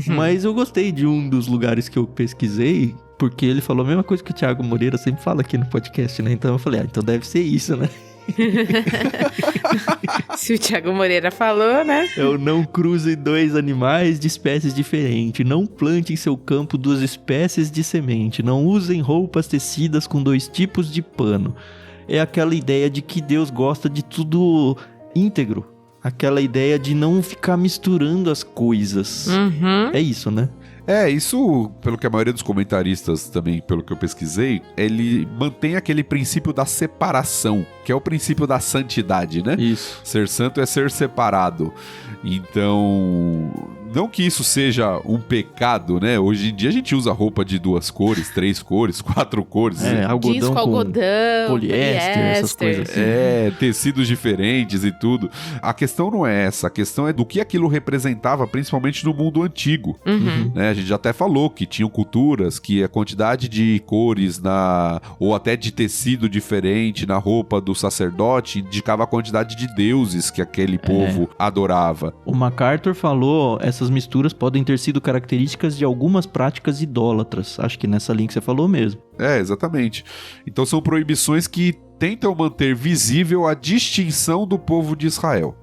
Mas eu gostei de um dos lugares que eu pesquisei, porque ele falou a mesma coisa que o Thiago Moreira sempre fala aqui no podcast, né? Então eu falei, então deve ser isso, né? Se o Thiago Moreira falou, né? Não cruze 2 animais de espécies diferentes. Não plante em seu campo 2 espécies de semente. Não usem roupas tecidas com 2 tipos de pano. É aquela ideia de que Deus gosta de tudo íntegro. Aquela ideia de não ficar misturando as coisas. É isso, né? Isso, pelo que a maioria dos comentaristas também, pelo que eu pesquisei, ele mantém aquele princípio da separação, que é o princípio da santidade, né? Isso. Ser santo é ser separado. Então, não que isso seja um pecado, né? Hoje em dia a gente usa roupa de 2 cores, 3 cores, 4 cores. Algodão disco, com algodão, poliéster, essas coisas assim. Tecidos diferentes e tudo. A questão não é essa, a questão é do que aquilo representava, principalmente no mundo antigo. Né? A gente já até falou que tinham culturas que a quantidade de cores ou até de tecido diferente na roupa do sacerdote indicava a quantidade de deuses que aquele povo adorava. O MacArthur falou, essas misturas podem ter sido características de algumas práticas idólatras. Acho que nessa linha que você falou mesmo. Exatamente. Então são proibições que tentam manter visível a distinção do povo de Israel.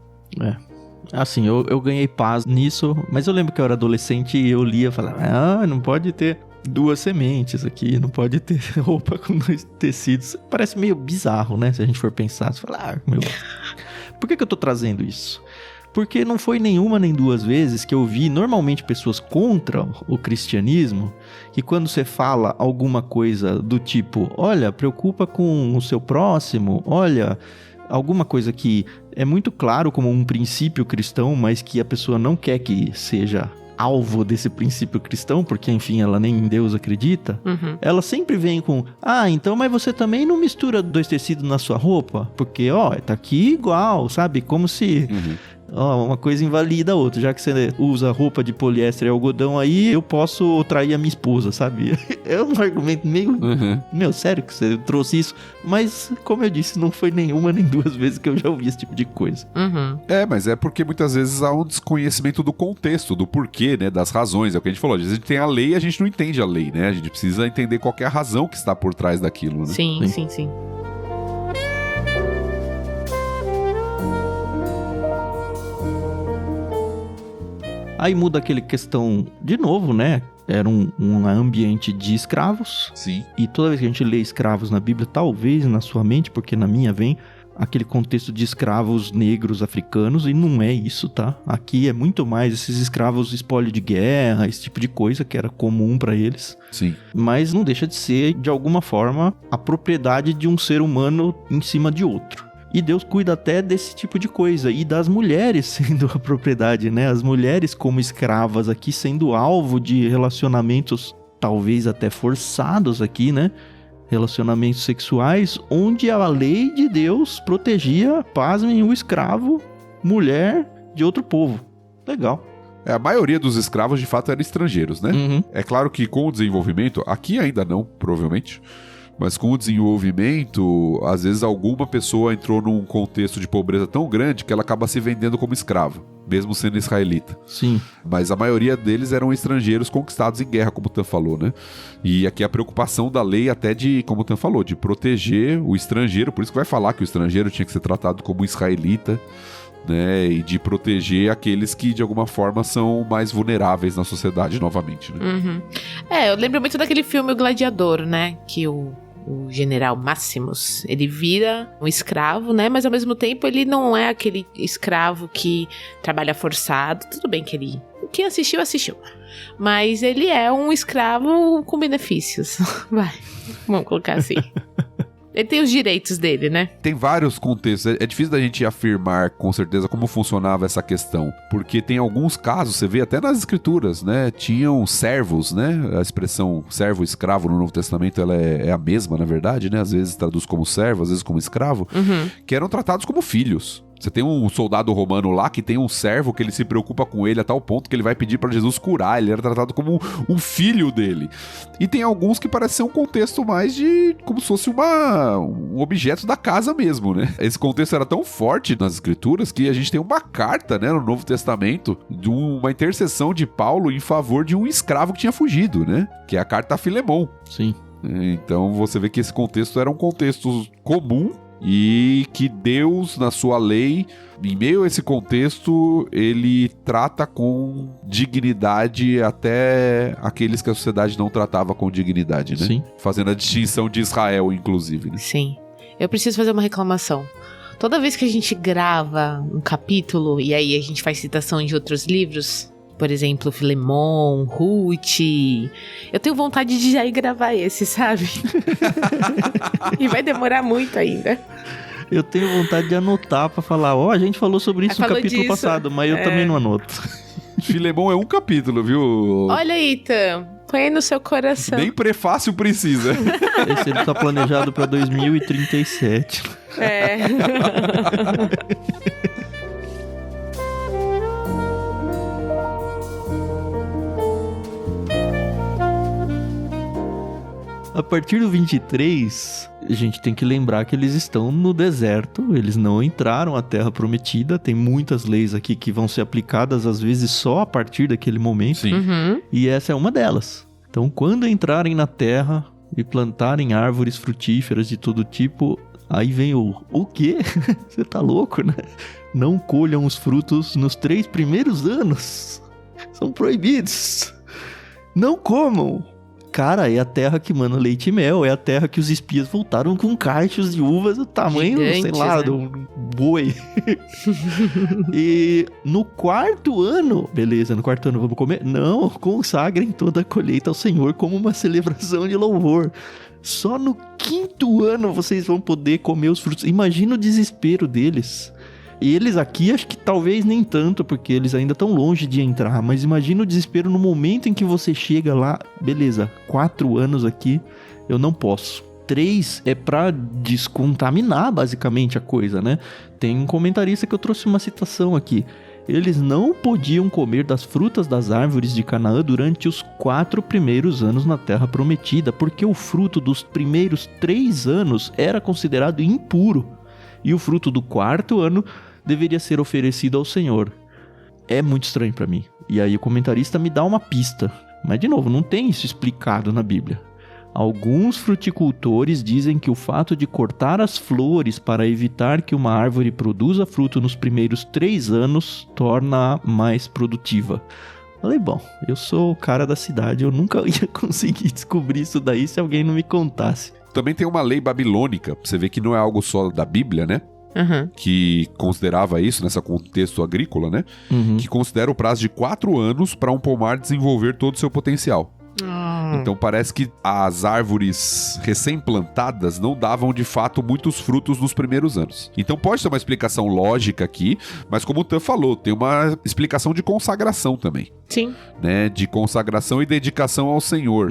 Assim, eu ganhei paz nisso, mas eu lembro que eu era adolescente e eu lia e falava, não pode ter 2 sementes aqui, não pode ter roupa com 2 tecidos. Parece meio bizarro, né? Se a gente for pensar, você fala, por que eu tô trazendo isso? Porque não foi nenhuma nem 2 vezes que eu vi normalmente pessoas contra o cristianismo, que quando você fala alguma coisa do tipo, olha, preocupa com o seu próximo, olha, alguma coisa que é muito claro como um princípio cristão, mas que a pessoa não quer que seja alvo desse princípio cristão, porque enfim, ela nem em Deus acredita, ela sempre vem com, então, mas você também não mistura 2 tecidos na sua roupa? Porque, tá aqui igual, sabe? Como se... uma coisa invalida a outra. Já que você usa roupa de poliéster e algodão aí, eu posso trair a minha esposa, sabe? É um argumento meio... Meu, sério que você trouxe isso? Mas, como eu disse, não foi nenhuma nem 2 vezes que eu já ouvi esse tipo de coisa. Mas é porque muitas vezes há um desconhecimento do contexto, do porquê, né? Das razões. É o que a gente falou. Às vezes a gente tem a lei e a gente não entende a lei, né? A gente precisa entender qual que é a razão que está por trás daquilo, né? Sim. Aí muda aquele questão, de novo, né? Era um ambiente de escravos. Sim. E toda vez que a gente lê escravos na Bíblia, talvez na sua mente, porque na minha vem aquele contexto de escravos negros africanos, e não é isso, tá? Aqui é muito mais esses escravos espólio de guerra, esse tipo de coisa que era comum pra eles. Sim. Mas não deixa de ser, de alguma forma, a propriedade de um ser humano em cima de outro. E Deus cuida até desse tipo de coisa. E das mulheres sendo a propriedade, né? As mulheres como escravas aqui sendo alvo de relacionamentos talvez até forçados aqui, né? Relacionamentos sexuais, onde a lei de Deus protegia, pasmem, o escravo, mulher de outro povo. Legal. A maioria dos escravos, de fato, eram estrangeiros, né? Uhum. É claro que com o desenvolvimento, aqui ainda não, provavelmente, mas com o desenvolvimento, às vezes alguma pessoa entrou num contexto de pobreza tão grande que ela acaba se vendendo como escravo, mesmo sendo israelita. Sim. Mas a maioria deles eram estrangeiros conquistados em guerra, como o Tan falou, né? E aqui a preocupação da lei até de, como o Tan falou, de proteger o estrangeiro, por isso que vai falar que o estrangeiro tinha que ser tratado como israelita, né, e de proteger aqueles que de alguma forma são mais vulneráveis na sociedade novamente, né? Uhum. Eu lembro muito daquele filme O Gladiador, né, que o general Maximus, ele vira um escravo, né, mas ao mesmo tempo ele não é aquele escravo que trabalha forçado, tudo bem que ele... Quem assistiu, mas ele é um escravo com benefícios, vamos colocar assim. Ele tem os direitos dele, né? Tem vários contextos. É difícil da gente afirmar com certeza como funcionava essa questão. Porque tem alguns casos, você vê até nas escrituras, né? Tinham servos, né? A expressão servo e escravo no Novo Testamento, ela é a mesma, na verdade, né? Às vezes traduz como servo, às vezes como escravo. Que eram tratados como filhos. Você tem um soldado romano lá que tem um servo que ele se preocupa com ele a tal ponto que ele vai pedir pra Jesus curar. Ele era tratado como um filho dele. E tem alguns que parecem ser um contexto mais de... como se fosse um objeto da casa mesmo, né? Esse contexto era tão forte nas escrituras que a gente tem uma carta, né, no Novo Testamento de uma intercessão de Paulo em favor de um escravo que tinha fugido, né? Que é a carta a Filemon. Sim. Então você vê que esse contexto era um contexto comum e que Deus, na sua lei, em meio a esse contexto, ele trata com dignidade até aqueles que a sociedade não tratava com dignidade, né? Sim. Fazendo a distinção de Israel, inclusive, né? Sim. Eu preciso fazer uma reclamação. Toda vez que a gente grava um capítulo e aí a gente faz citação de outros livros, por exemplo, Filemon, Ruth, eu tenho vontade de já ir gravar esse, sabe? E vai demorar muito ainda. Eu tenho vontade de anotar pra falar, a gente falou sobre isso no capítulo passado, mas eu também não anoto. Filemon é um capítulo, viu? Olha aí, Tam, põe aí no seu coração. Nem prefácio precisa. Esse ele tá planejado pra 2037. A partir do 23, a gente tem que lembrar que eles estão no deserto, eles não entraram à Terra Prometida, tem muitas leis aqui que vão ser aplicadas às vezes só a partir daquele momento, Sim. E essa é uma delas. Então, quando entrarem na Terra e plantarem árvores frutíferas de todo tipo, aí vem o quê? Você tá louco, né? Não colham os frutos nos 3 primeiros anos, são proibidos. Não comam. Cara, é a terra que mana leite e mel, é a terra que os espias voltaram com caixas de uvas do tamanho, gigantes, sei lá, né? do boi. E no 4º ano, beleza, no 4º ano vamos comer? Não, consagrem toda a colheita ao Senhor como uma celebração de louvor. Só no 5º ano vocês vão poder comer os frutos. Imagina o desespero deles. E eles aqui, acho que talvez nem tanto, porque eles ainda estão longe de entrar. Mas imagina o desespero no momento em que você chega lá. Beleza, 4 anos aqui, eu não posso. 3 é pra descontaminar, basicamente, a coisa, né? Tem um comentarista que eu trouxe uma citação aqui. Eles não podiam comer das frutas das árvores de Canaã durante os 4 primeiros anos na Terra Prometida, porque o fruto dos primeiros 3 anos era considerado impuro. E o fruto do 4º ano deveria ser oferecido ao Senhor. É muito estranho pra mim. E aí o comentarista me dá uma pista. Mas, de novo, não tem isso explicado na Bíblia. Alguns fruticultores dizem que o fato de cortar as flores para evitar que uma árvore produza fruto nos primeiros 3 anos torna-a mais produtiva. Falei, bom, eu sou o cara da cidade, eu nunca ia conseguir descobrir isso daí se alguém não me contasse. Também tem uma lei babilônica, você vê que não é algo só da Bíblia, né? Que considerava isso nesse contexto agrícola, né? Que considera o prazo de 4 anos para um pomar desenvolver todo o seu potencial. Então parece que as árvores recém-plantadas não davam de fato muitos frutos nos primeiros anos. Então pode ter uma explicação lógica aqui, mas como o Tan falou, tem uma explicação de consagração também. Sim. Né? De consagração e dedicação ao Senhor.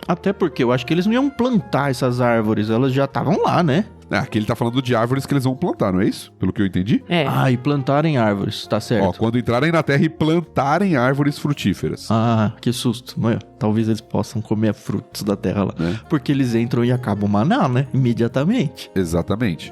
Até porque eu acho que eles não iam plantar essas árvores, elas já estavam lá, né? Aqui ele tá falando de árvores que eles vão plantar, não é isso? Pelo que eu entendi? É. Ah, e plantarem árvores, tá certo. Ó, quando entrarem na terra e plantarem árvores frutíferas. Ah, que susto. Mas, talvez eles possam comer frutos da terra lá. Né? Porque eles entram e acabam o maná, né? Imediatamente. Exatamente.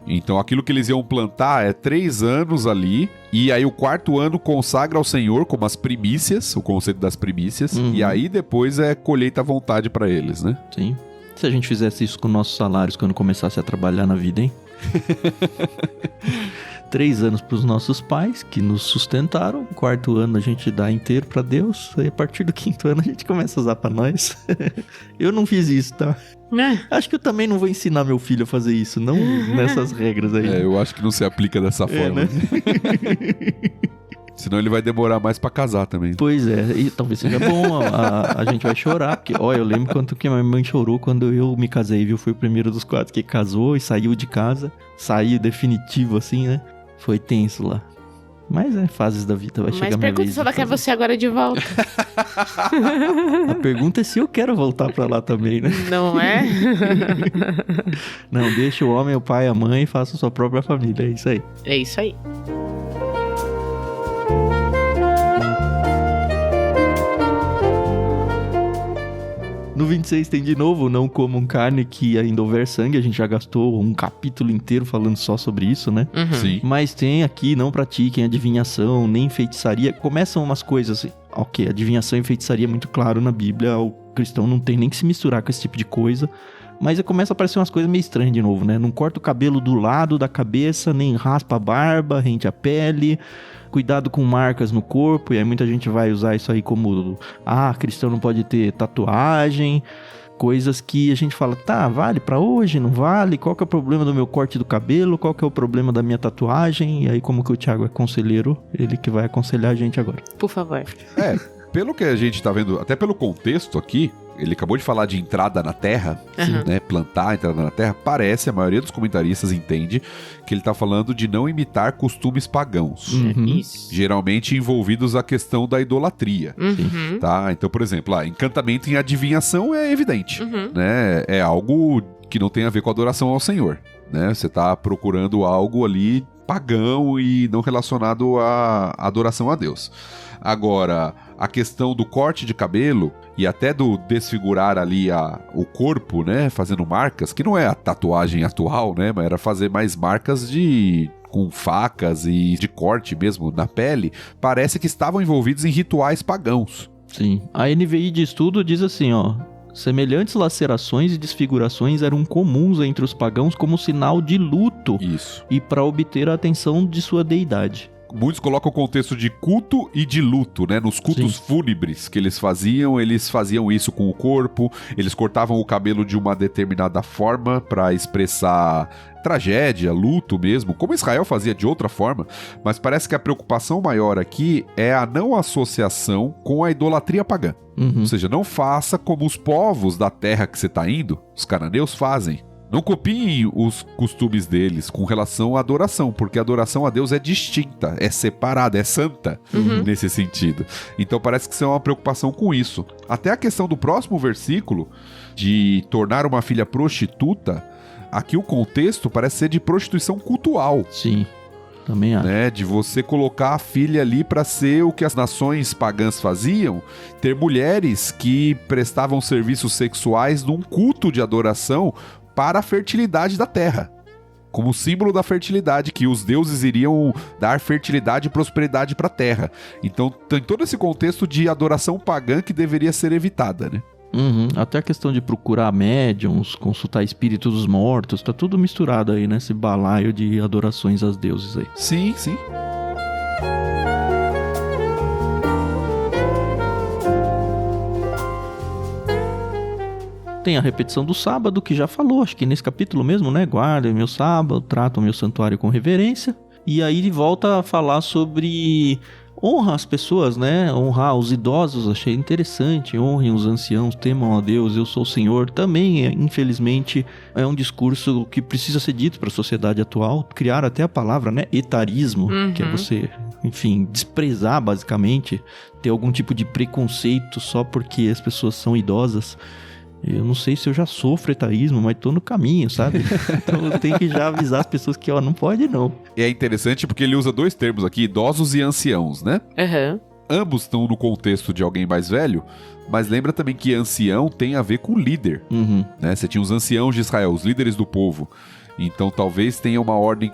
Então aquilo que eles iam plantar é 3 anos ali, e aí o 4º ano consagra ao Senhor como as primícias, o conceito das primícias, e aí depois é colheita à vontade pra eles, né? Sim. Se a gente fizesse isso com nossos salários quando começasse a trabalhar na vida, hein? 3 anos pros nossos pais, que nos sustentaram. 4º ano a gente dá inteiro pra Deus. Aí a partir do 5º ano a gente começa a usar pra nós. Eu não fiz isso, tá? Acho que eu também não vou ensinar meu filho a fazer isso, não nessas regras aí. Eu acho que não se aplica dessa forma. Né? Senão ele vai demorar mais pra casar também. Pois é, e talvez seja bom, a gente vai chorar, porque, eu lembro quanto que minha mãe chorou quando eu me casei, viu? Fui o primeiro dos 4 que casou e saiu de casa, saiu definitivo assim, né? Foi tenso lá. Mas fases da vida, vai chegar minha vez. Mas pergunta se ela quer você agora de volta. A pergunta é se eu quero voltar pra lá também, né? Não é? Não, deixa o homem, o pai, a mãe e faça a sua própria família, é isso aí. É isso aí. No 26 tem de novo, não comam carne que ainda houver sangue. A gente já gastou um capítulo inteiro falando só sobre isso, né? Sim. Mas tem aqui, não pratiquem adivinhação, nem feitiçaria. Começam umas coisas assim. Ok, adivinhação e feitiçaria é muito claro na Bíblia. O cristão não tem nem que se misturar com esse tipo de coisa. Mas começa a aparecer umas coisas meio estranhas de novo, né? Não corta o cabelo do lado da cabeça, nem raspa a barba, rente a pele. Cuidado com marcas no corpo, e aí muita gente vai usar isso aí como cristão não pode ter tatuagem, coisas que a gente fala, vale pra hoje, não vale? Qual que é o problema do meu corte do cabelo? Qual que é o problema da minha tatuagem? E aí como que o Thiago é conselheiro, ele que vai aconselhar a gente agora. Por favor. Pelo que a gente tá vendo, até pelo contexto aqui, ele acabou de falar de entrada na terra, né? Plantar, entrada na terra. Parece, a maioria dos comentaristas entende que ele tá falando de não imitar costumes pagãos. Isso. Geralmente envolvidos a questão da idolatria. Tá? Então, por exemplo, encantamento em adivinhação é evidente. Né? É algo que não tem a ver com adoração ao Senhor. Né? Você tá procurando algo ali pagão e não relacionado à adoração a Deus. Agora, a questão do corte de cabelo e até do desfigurar ali o corpo, né, fazendo marcas, que não é a tatuagem atual, né, mas era fazer mais marcas com facas e de corte mesmo na pele, parece que estavam envolvidos em rituais pagãos. Sim. A NVI de estudo diz assim, semelhantes lacerações e desfigurações eram comuns entre os pagãos como sinal de luto. Isso. E para obter a atenção de sua deidade. Muitos colocam o contexto de culto e de luto, né? Nos cultos fúnebres que eles faziam isso com o corpo, eles cortavam o cabelo de uma determinada forma para expressar tragédia, luto mesmo, como Israel fazia de outra forma, mas parece que a preocupação maior aqui é a não associação com a idolatria pagã. Ou seja, não faça como os povos da terra que você está indo, os cananeus fazem. Não copiem os costumes deles com relação à adoração, porque a adoração a Deus é distinta, é separada, é santa nesse sentido. Então parece que isso é uma preocupação com isso. Até a questão do próximo versículo, de tornar uma filha prostituta, aqui o contexto parece ser de prostituição cultual. Sim, também acho. Né? De você colocar a filha ali para ser o que as nações pagãs faziam, ter mulheres que prestavam serviços sexuais num culto de adoração para a fertilidade da terra, como símbolo da fertilidade, que os deuses iriam dar fertilidade e prosperidade para a terra. Então tem todo esse contexto de adoração pagã que deveria ser evitada, né? Até a questão de procurar médiums, consultar espíritos dos mortos, tá tudo misturado aí nesse balaio de adorações aos deuses aí. Sim, sim. Tem a repetição do sábado, que já falou, acho que nesse capítulo mesmo, né? Guardem meu sábado, tratam meu santuário com reverência. E aí ele volta a falar sobre honra as pessoas, né? Honrar os idosos, achei interessante. Honrem os anciãos, temam a Deus, eu sou o Senhor. Também, infelizmente, é um discurso que precisa ser dito para a sociedade atual. Criaram até a palavra, né? Etarismo, que é você, enfim, desprezar basicamente, ter algum tipo de preconceito só porque as pessoas são idosas. Eu não sei se eu já sofro etarismo, mas tô no caminho, sabe? Então eu tenho que já avisar as pessoas que, ó, não pode não. E é interessante porque ele usa 2 termos aqui, idosos e anciãos, né? Ambos estão no contexto de alguém mais velho, mas lembra também que ancião tem a ver com líder, né? Você tinha os anciãos de Israel, os líderes do povo. Então talvez tenha uma ordem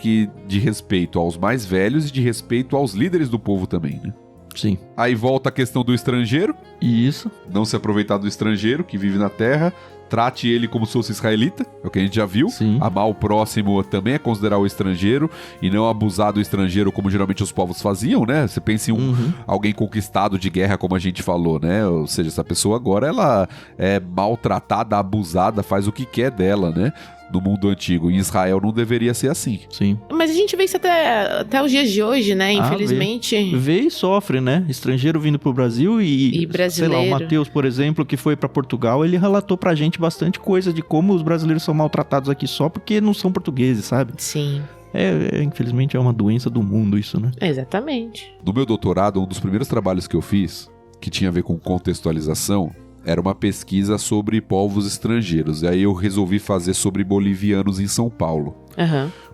de respeito aos mais velhos e de respeito aos líderes do povo também, né? Sim. Aí volta a questão do estrangeiro. Isso. Não se aproveitar do estrangeiro que vive na terra. Trate ele como se fosse israelita, é o que a gente já viu. Sim. Amar o próximo também é considerar o estrangeiro e não abusar do estrangeiro como geralmente os povos faziam, né? Você pensa em alguém conquistado de guerra, como a gente falou, né? Ou seja, essa pessoa agora ela é maltratada, abusada, faz o que quer dela, né? No mundo antigo. Em Israel não deveria ser assim. Sim. Mas a gente vê isso até os dias de hoje, né? Infelizmente. Vê e sofre, né? Estrangeiro vindo pro Brasil e brasileiro. Sei lá, o Matheus, por exemplo, que foi pra Portugal, ele relatou pra gente bastante coisa de como os brasileiros são maltratados aqui só porque não são portugueses, sabe? Sim. Infelizmente é uma doença do mundo isso, né? Exatamente. No meu doutorado, um dos primeiros trabalhos que eu fiz, que tinha a ver com contextualização, era uma pesquisa sobre povos estrangeiros. E aí eu resolvi fazer sobre bolivianos em São Paulo.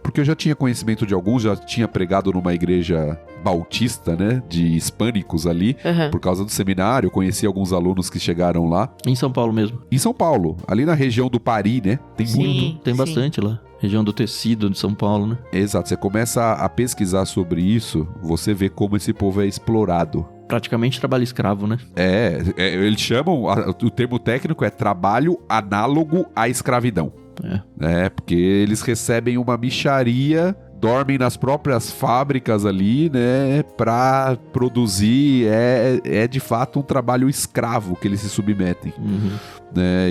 Porque eu já tinha conhecimento de alguns, já tinha pregado numa igreja bautista, né? De hispânicos ali. Por causa do seminário, eu conheci alguns alunos que chegaram lá. Em São Paulo mesmo? Em São Paulo, ali na região do Pari, né? Tem muito. Tem bastante lá. Região do tecido de São Paulo, né? Exato, você começa a pesquisar sobre isso, você vê como esse povo é explorado. Praticamente trabalho escravo, né? Eles chamam, o termo técnico é trabalho análogo à escravidão. Porque eles recebem uma mixaria, dormem nas próprias fábricas ali, né, pra produzir, é de fato um trabalho escravo que eles se submetem.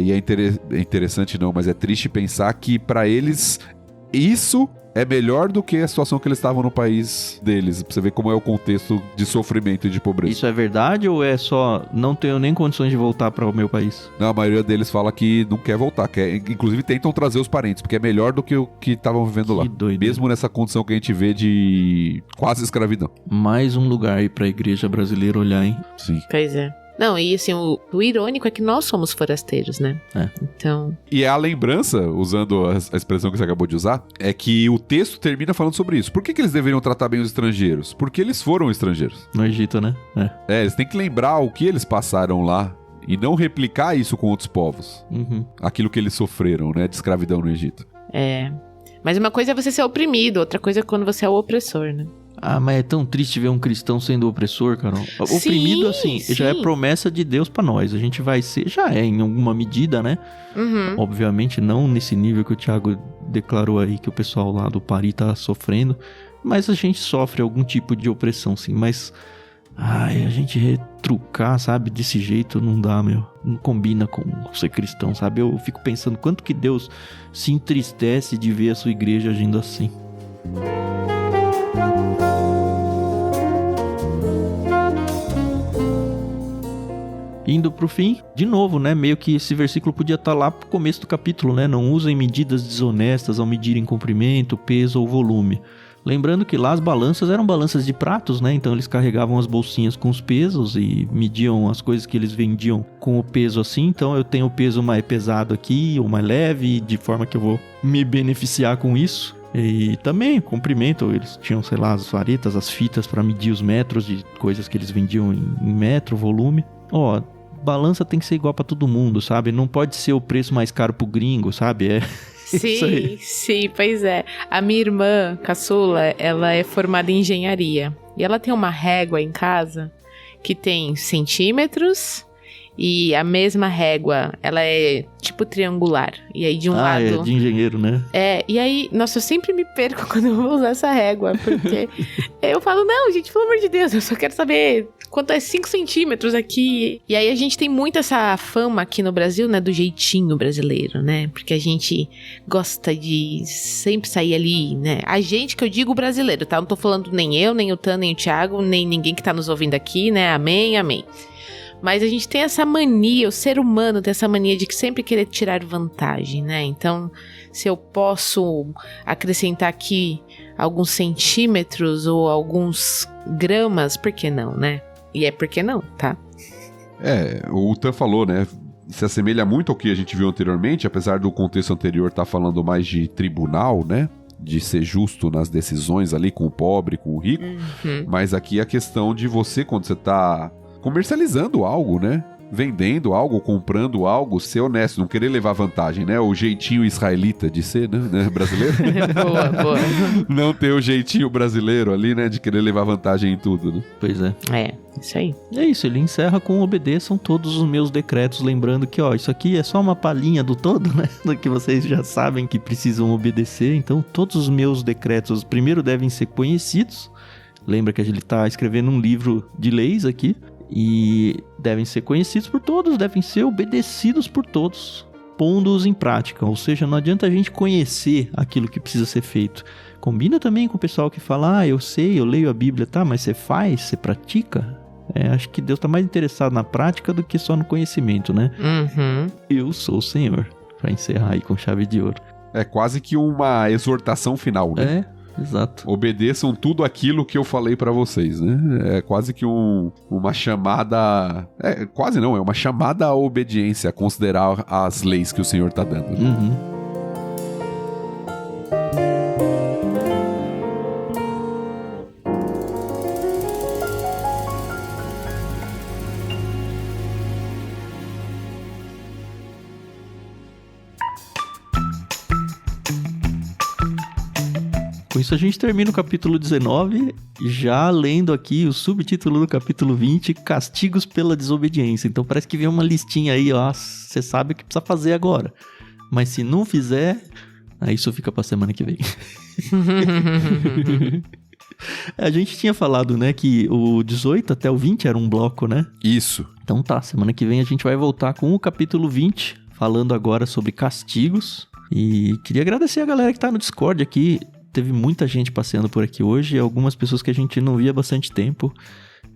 E é interessante não, mas é triste pensar que pra eles isso é melhor do que a situação que eles estavam no país deles. Pra você ver como é o contexto de sofrimento e de pobreza. Isso é verdade ou é só não tenho nem condições de voltar para o meu país? Não, a maioria deles fala que não quer voltar. Inclusive tentam trazer os parentes, porque é melhor do que o que estavam vivendo lá. Doido. Mesmo nessa condição que a gente vê de quase escravidão. Mais um lugar aí pra igreja brasileira olhar, hein? Sim. Pois é. Não, e assim, o irônico é que nós somos forasteiros, né? Então... E a lembrança, usando a expressão que você acabou de usar, é que o texto termina falando sobre isso. Por que eles deveriam tratar bem os estrangeiros? Porque eles foram estrangeiros. No Egito, né? Eles têm que lembrar o que eles passaram lá e não replicar isso com outros povos. Aquilo que eles sofreram, né? De escravidão no Egito. Mas uma coisa é você ser oprimido, outra coisa é quando você é o opressor, né? Ah, mas é tão triste ver um cristão sendo opressor, Carol. Oprimido, assim, já é promessa de Deus pra nós. A gente vai ser, já é em alguma medida, né? Obviamente não nesse nível que o Thiago declarou aí, que o pessoal lá do Pari tá sofrendo. Mas a gente sofre algum tipo de opressão, sim. Mas, a gente retrucar, sabe? Desse jeito não dá, meu. Não combina com ser cristão, sabe? Eu fico pensando quanto que Deus se entristece de ver a sua igreja agindo assim. Indo pro fim, de novo, né? Meio que esse versículo podia estar lá pro começo do capítulo, né? Não usem medidas desonestas ao medirem comprimento, peso ou volume. Lembrando que lá as balanças eram balanças de pratos, né? Então eles carregavam as bolsinhas com os pesos e mediam as coisas que eles vendiam com o peso assim. Então eu tenho o peso mais pesado aqui ou mais leve, de forma que eu vou me beneficiar com isso. E também, comprimento, eles tinham, sei lá, as varetas, as fitas para medir os metros de coisas que eles vendiam em metro, volume. Balança tem que ser igual pra todo mundo, sabe? Não pode ser o preço mais caro pro gringo, sabe? Sim, pois é. A minha irmã, caçula, ela é formada em engenharia. E ela tem uma régua em casa que tem centímetros e a mesma régua, ela é tipo triangular. E aí de um lado... é de engenheiro, né? E aí, nossa, eu sempre me perco quando eu vou usar essa régua, porque eu falo, não, gente, pelo amor de Deus, eu só quero saber quanto é 5 centímetros aqui. E aí a gente tem muito essa fama aqui no Brasil, né, do jeitinho brasileiro, né? Porque a gente gosta de sempre sair ali, né? A gente, que eu digo brasileiro, tá? Não tô falando nem eu, nem o Tan, nem o Thiago, nem ninguém que tá nos ouvindo aqui, né? Amém, amém. Mas a gente tem essa mania, o ser humano tem essa mania de sempre querer tirar vantagem, né? Então, se eu posso acrescentar aqui alguns centímetros ou alguns gramas, por que não, né? E é por que não, tá? O Tan falou, né? Se assemelha muito ao que a gente viu anteriormente, apesar do contexto anterior estar falando mais de tribunal, né? De ser justo nas decisões ali com o pobre, com o rico. Mas aqui a questão de você, quando você tá comercializando algo, né? Vendendo algo, comprando algo, ser honesto, não querer levar vantagem, né? O jeitinho israelita de ser, né? Brasileiro. Boa. Não ter o jeitinho brasileiro ali, né? De querer levar vantagem em tudo, né? Pois é. Isso aí. É isso, ele encerra com obedeçam todos os meus decretos, lembrando que, ó, isso aqui é só uma palhinha do todo, né? Do que vocês já sabem que precisam obedecer. Então, todos os meus decretos primeiro devem ser conhecidos. Lembra que a gente tá escrevendo um livro de leis aqui. E devem ser conhecidos por todos, devem ser obedecidos por todos, pondo-os em prática. Ou seja, não adianta a gente conhecer aquilo que precisa ser feito. Combina também com o pessoal que fala, eu sei, eu leio a Bíblia, tá, mas você faz, você pratica? Acho que Deus tá mais interessado na prática do que só no conhecimento, né? Eu sou o Senhor, pra encerrar aí com chave de ouro. É quase que uma exortação final, né? Exato. Obedeçam tudo aquilo que eu falei pra vocês, né? É quase que uma chamada... quase não, é uma chamada à obediência, a considerar as leis que o Senhor tá dando. Né? Com isso a gente termina o capítulo 19, já lendo aqui o subtítulo do capítulo 20, Castigos pela Desobediência. Então parece que vem uma listinha aí, ó, você sabe o que precisa fazer agora. Mas se não fizer, aí isso fica pra semana que vem. A gente tinha falado, né, que o 18 até o 20 era um bloco, né? Isso. Então tá, semana que vem a gente vai voltar com o capítulo 20, falando agora sobre castigos. E queria agradecer a galera que tá no Discord aqui. Teve muita gente passeando por aqui hoje, algumas pessoas que a gente não via há bastante tempo.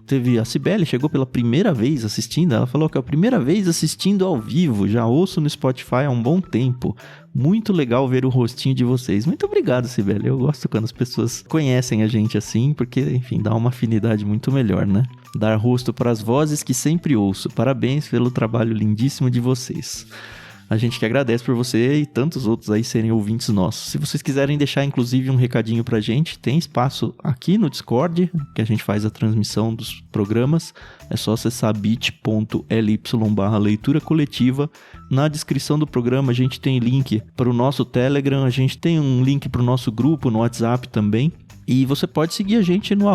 Teve a Cibele, chegou pela primeira vez assistindo, ela falou que é a primeira vez assistindo ao vivo, já ouço no Spotify há um bom tempo. Muito legal ver o rostinho de vocês. Muito obrigado, Cibele, eu gosto quando as pessoas conhecem a gente assim, porque, enfim, dá uma afinidade muito melhor, né? Dar rosto para as vozes que sempre ouço. Parabéns pelo trabalho lindíssimo de vocês. A gente que agradece por você e tantos outros aí serem ouvintes nossos. Se vocês quiserem deixar, inclusive, um recadinho pra gente, tem espaço aqui no Discord, que a gente faz a transmissão dos programas. É só acessar bit.ly/leitura coletiva. Na descrição do programa a gente tem link para o nosso Telegram, a gente tem um link para o nosso grupo no WhatsApp também. E você pode seguir a gente no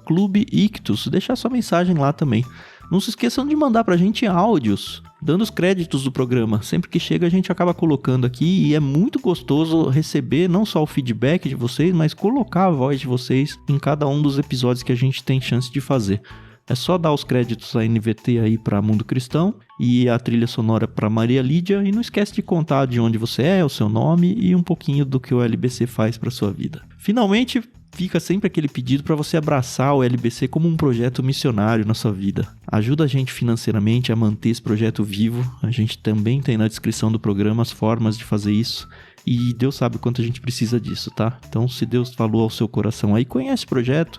@clubeictus, deixar sua mensagem lá também. Não se esqueçam de mandar pra gente áudios, dando os créditos do programa. Sempre que chega a gente acaba colocando aqui e é muito gostoso receber não só o feedback de vocês, mas colocar a voz de vocês em cada um dos episódios que a gente tem chance de fazer. É só dar os créditos à NVT aí para Mundo Cristão e a trilha sonora para Maria Lídia. E não esquece de contar de onde você é, o seu nome e um pouquinho do que o LBC faz para sua vida. Finalmente, fica sempre aquele pedido para você abraçar o LBC como um projeto missionário na sua vida. Ajuda a gente financeiramente a manter esse projeto vivo. A gente também tem na descrição do programa as formas de fazer isso. E Deus sabe o quanto a gente precisa disso, tá? Então, se Deus falou ao seu coração aí, conhece o projeto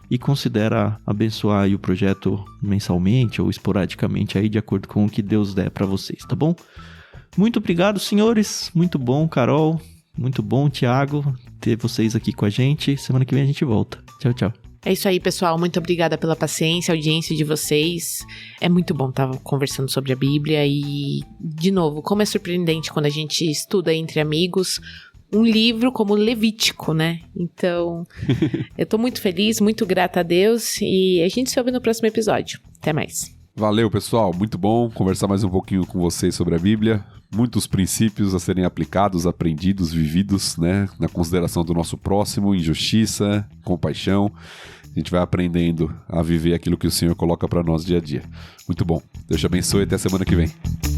e considera abençoar aí o projeto mensalmente ou esporadicamente aí, de acordo com o que Deus der para vocês, tá bom? Muito obrigado, senhores. Muito bom, Carol. Muito bom, Thiago, ter vocês aqui com a gente. Semana que vem a gente volta. Tchau, tchau. É isso aí, pessoal. Muito obrigada pela paciência, audiência de vocês. É muito bom estar conversando sobre a Bíblia e, de novo, como é surpreendente quando a gente estuda entre amigos um livro como Levítico, né? Então, eu tô muito feliz, muito grata a Deus e a gente se ouve no próximo episódio. Até mais. Valeu, pessoal. Muito bom conversar mais um pouquinho com vocês sobre a Bíblia. Muitos princípios a serem aplicados, aprendidos, vividos, né? Na consideração do nosso próximo, em justiça, compaixão. A gente vai aprendendo a viver aquilo que o Senhor coloca para nós dia a dia. Muito bom. Deus te abençoe e até a semana que vem.